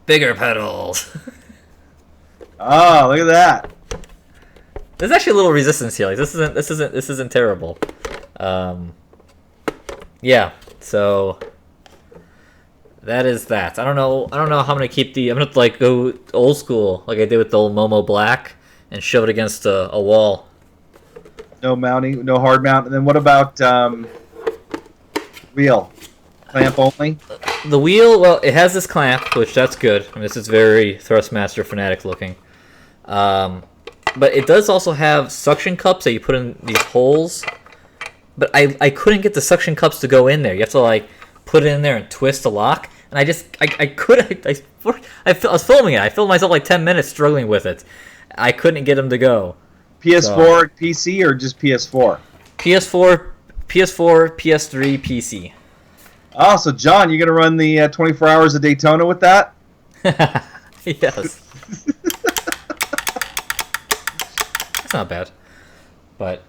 Bigger pedals. Oh, look at that. There's actually a little resistance here. Like this isn't terrible. Yeah. So. That is that. I don't know how I'm gonna keep I'm gonna like go old school like I did with the old Momo Black and shove it against a wall. No mounting, no hard mount. And then what about wheel? Clamp only? The wheel, well, it has this clamp, which that's good. I mean, this is very Thrustmaster fanatic looking. But it does also have suction cups that you put in these holes. But I couldn't get the suction cups to go in there. You have to like put it in there and twist the lock. And I was filming it. I filmed myself like 10 minutes struggling with it. I couldn't get them to go. PS4, PC, or just PS4? PS4, PS3, PC. Oh, so John, you're going to run the 24 hours of Daytona with that? Yes. That's not bad. But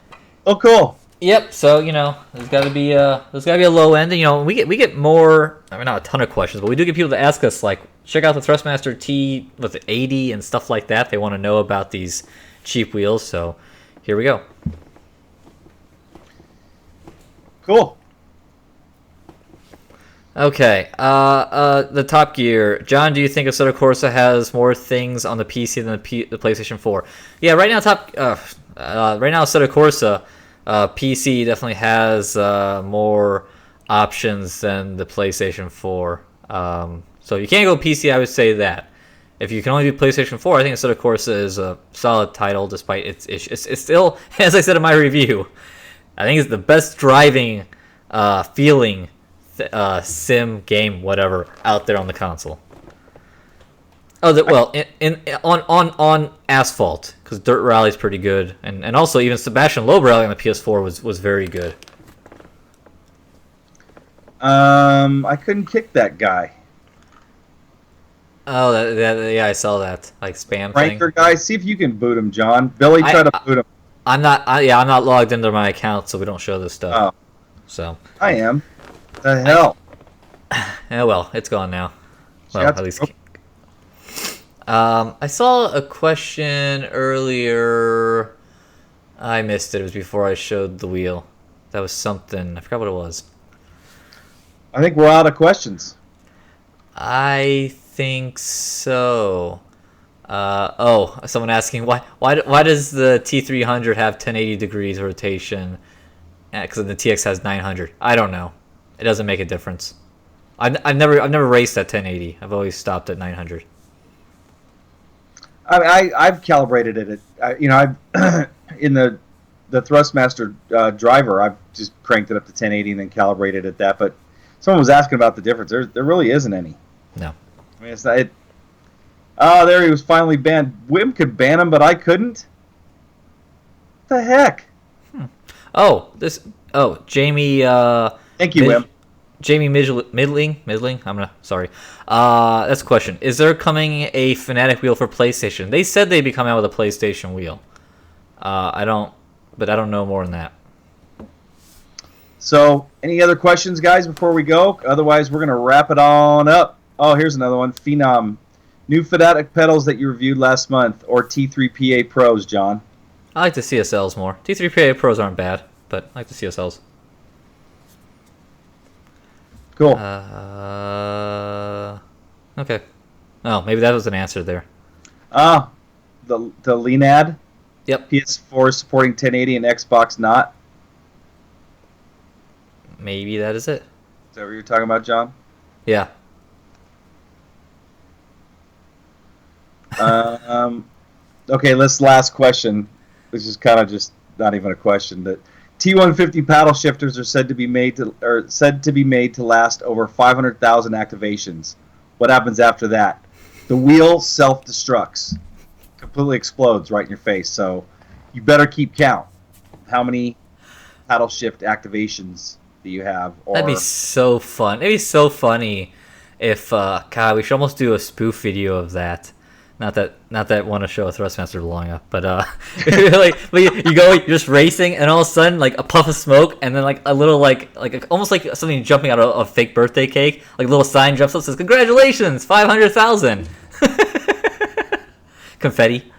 oh, cool. Yep. So there's got to be a low end. And, we get more. I mean, not a ton of questions, but we do get people to ask us like, check out the Thrustmaster T with the 80 and stuff like that. They want to know about these cheap wheels. So here we go. Cool. Okay. The Top Gear. John, do you think Assetto Corsa has more things on the PC than the PlayStation 4? Yeah. Right now, Assetto Corsa. PC definitely has more options than the PlayStation 4. So you can't go PC, I would say that. If you can only do PlayStation 4, I think Assetto Corsa is a solid title despite its issues. It's still, as I said in my review, I think it's the best driving, feeling sim game, whatever, out there on the console. Oh, on asphalt, because Dirt Rally is pretty good, and also even Sebastian Loeb Rally on the PS4 was very good. I couldn't kick that guy. Oh, yeah, I saw that like spam Ranker thing. guy, see if you can boot him, John. Billy, try to boot him. I'm not logged into my account, so we don't show this stuff. Oh, so I am. The hell. Yeah, well, it's gone now. Well, That's at least. I saw a question earlier. I missed it. It was before I showed the wheel. That was something. I forgot what it was. I think we're out of questions. I think so. Someone asking why does the T300 have 1080 degrees rotation? Because the TX has 900. I don't know. It doesn't make a difference. I've never raced at 1080. I've always stopped at 900. I've calibrated it at, I've in the Thrustmaster driver, I've just cranked it up to 1080 and then calibrated at that. But someone was asking about the difference. There really isn't any. No. I mean, it's not. There he was finally banned. Wim could ban him, but I couldn't. What the heck? Jamie. Thank you, Wim. Jamie Midling. Sorry. That's a question. Is there coming a Fanatic wheel for PlayStation? They said they'd be coming out with a PlayStation wheel. I don't know more than that. So, any other questions, guys, before we go? Otherwise, we're going to wrap it on up. Oh, here's another one. Phenom. New Fanatic pedals that you reviewed last month, or T3PA Pros, John? I like the CSLs more. T3PA Pros aren't bad, but I like the CSLs. Cool. Okay. Oh, maybe that was an answer there. The Lenad? Yep. PS4 supporting 1080 and Xbox not? Maybe that is it. Is that what you're talking about, John? Yeah. Okay, this last question, which is kind of just not even a question. That T150 paddle shifters are said to be made to last over 500,000 activations. What happens after that? The wheel self-destructs, completely explodes right in your face. So you better keep count. How many paddle shift activations do you have? That'd be so fun. It'd be so funny if God, we should almost do a spoof video of that. Not that want to show a Thrustmaster blowing up, but you go, you're just racing, and all of a sudden, like a puff of smoke, and then like a little like almost like something jumping out of a fake birthday cake, like a little sign jumps up, says "Congratulations, 500,000." Confetti.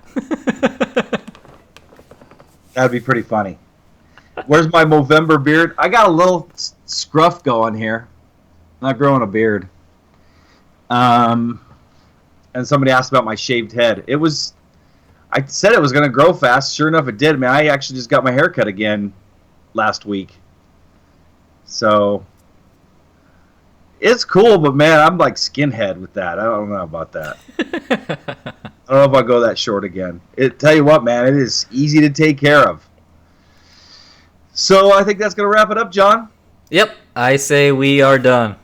That'd be pretty funny. Where's my Movember beard? I got a little scruff going here. I'm not growing a beard. And somebody asked about my shaved head. I said it was going to grow fast. Sure enough, it did. I mean, I actually just got my hair cut again last week. So, it's cool, but man, I'm like skinhead with that. I don't know about that. I don't know if I'll go that short again. Tell you what, man, it is easy to take care of. So, I think that's going to wrap it up, John. Yep, I say we are done.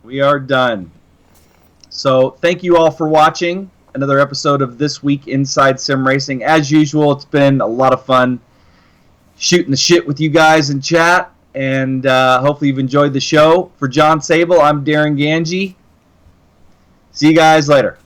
We are done. So thank you all for watching another episode of This Week Inside Sim Racing. As usual, it's been a lot of fun shooting the shit with you guys in chat, and hopefully you've enjoyed the show. For John Sable, I'm Darren Ganji. See you guys later.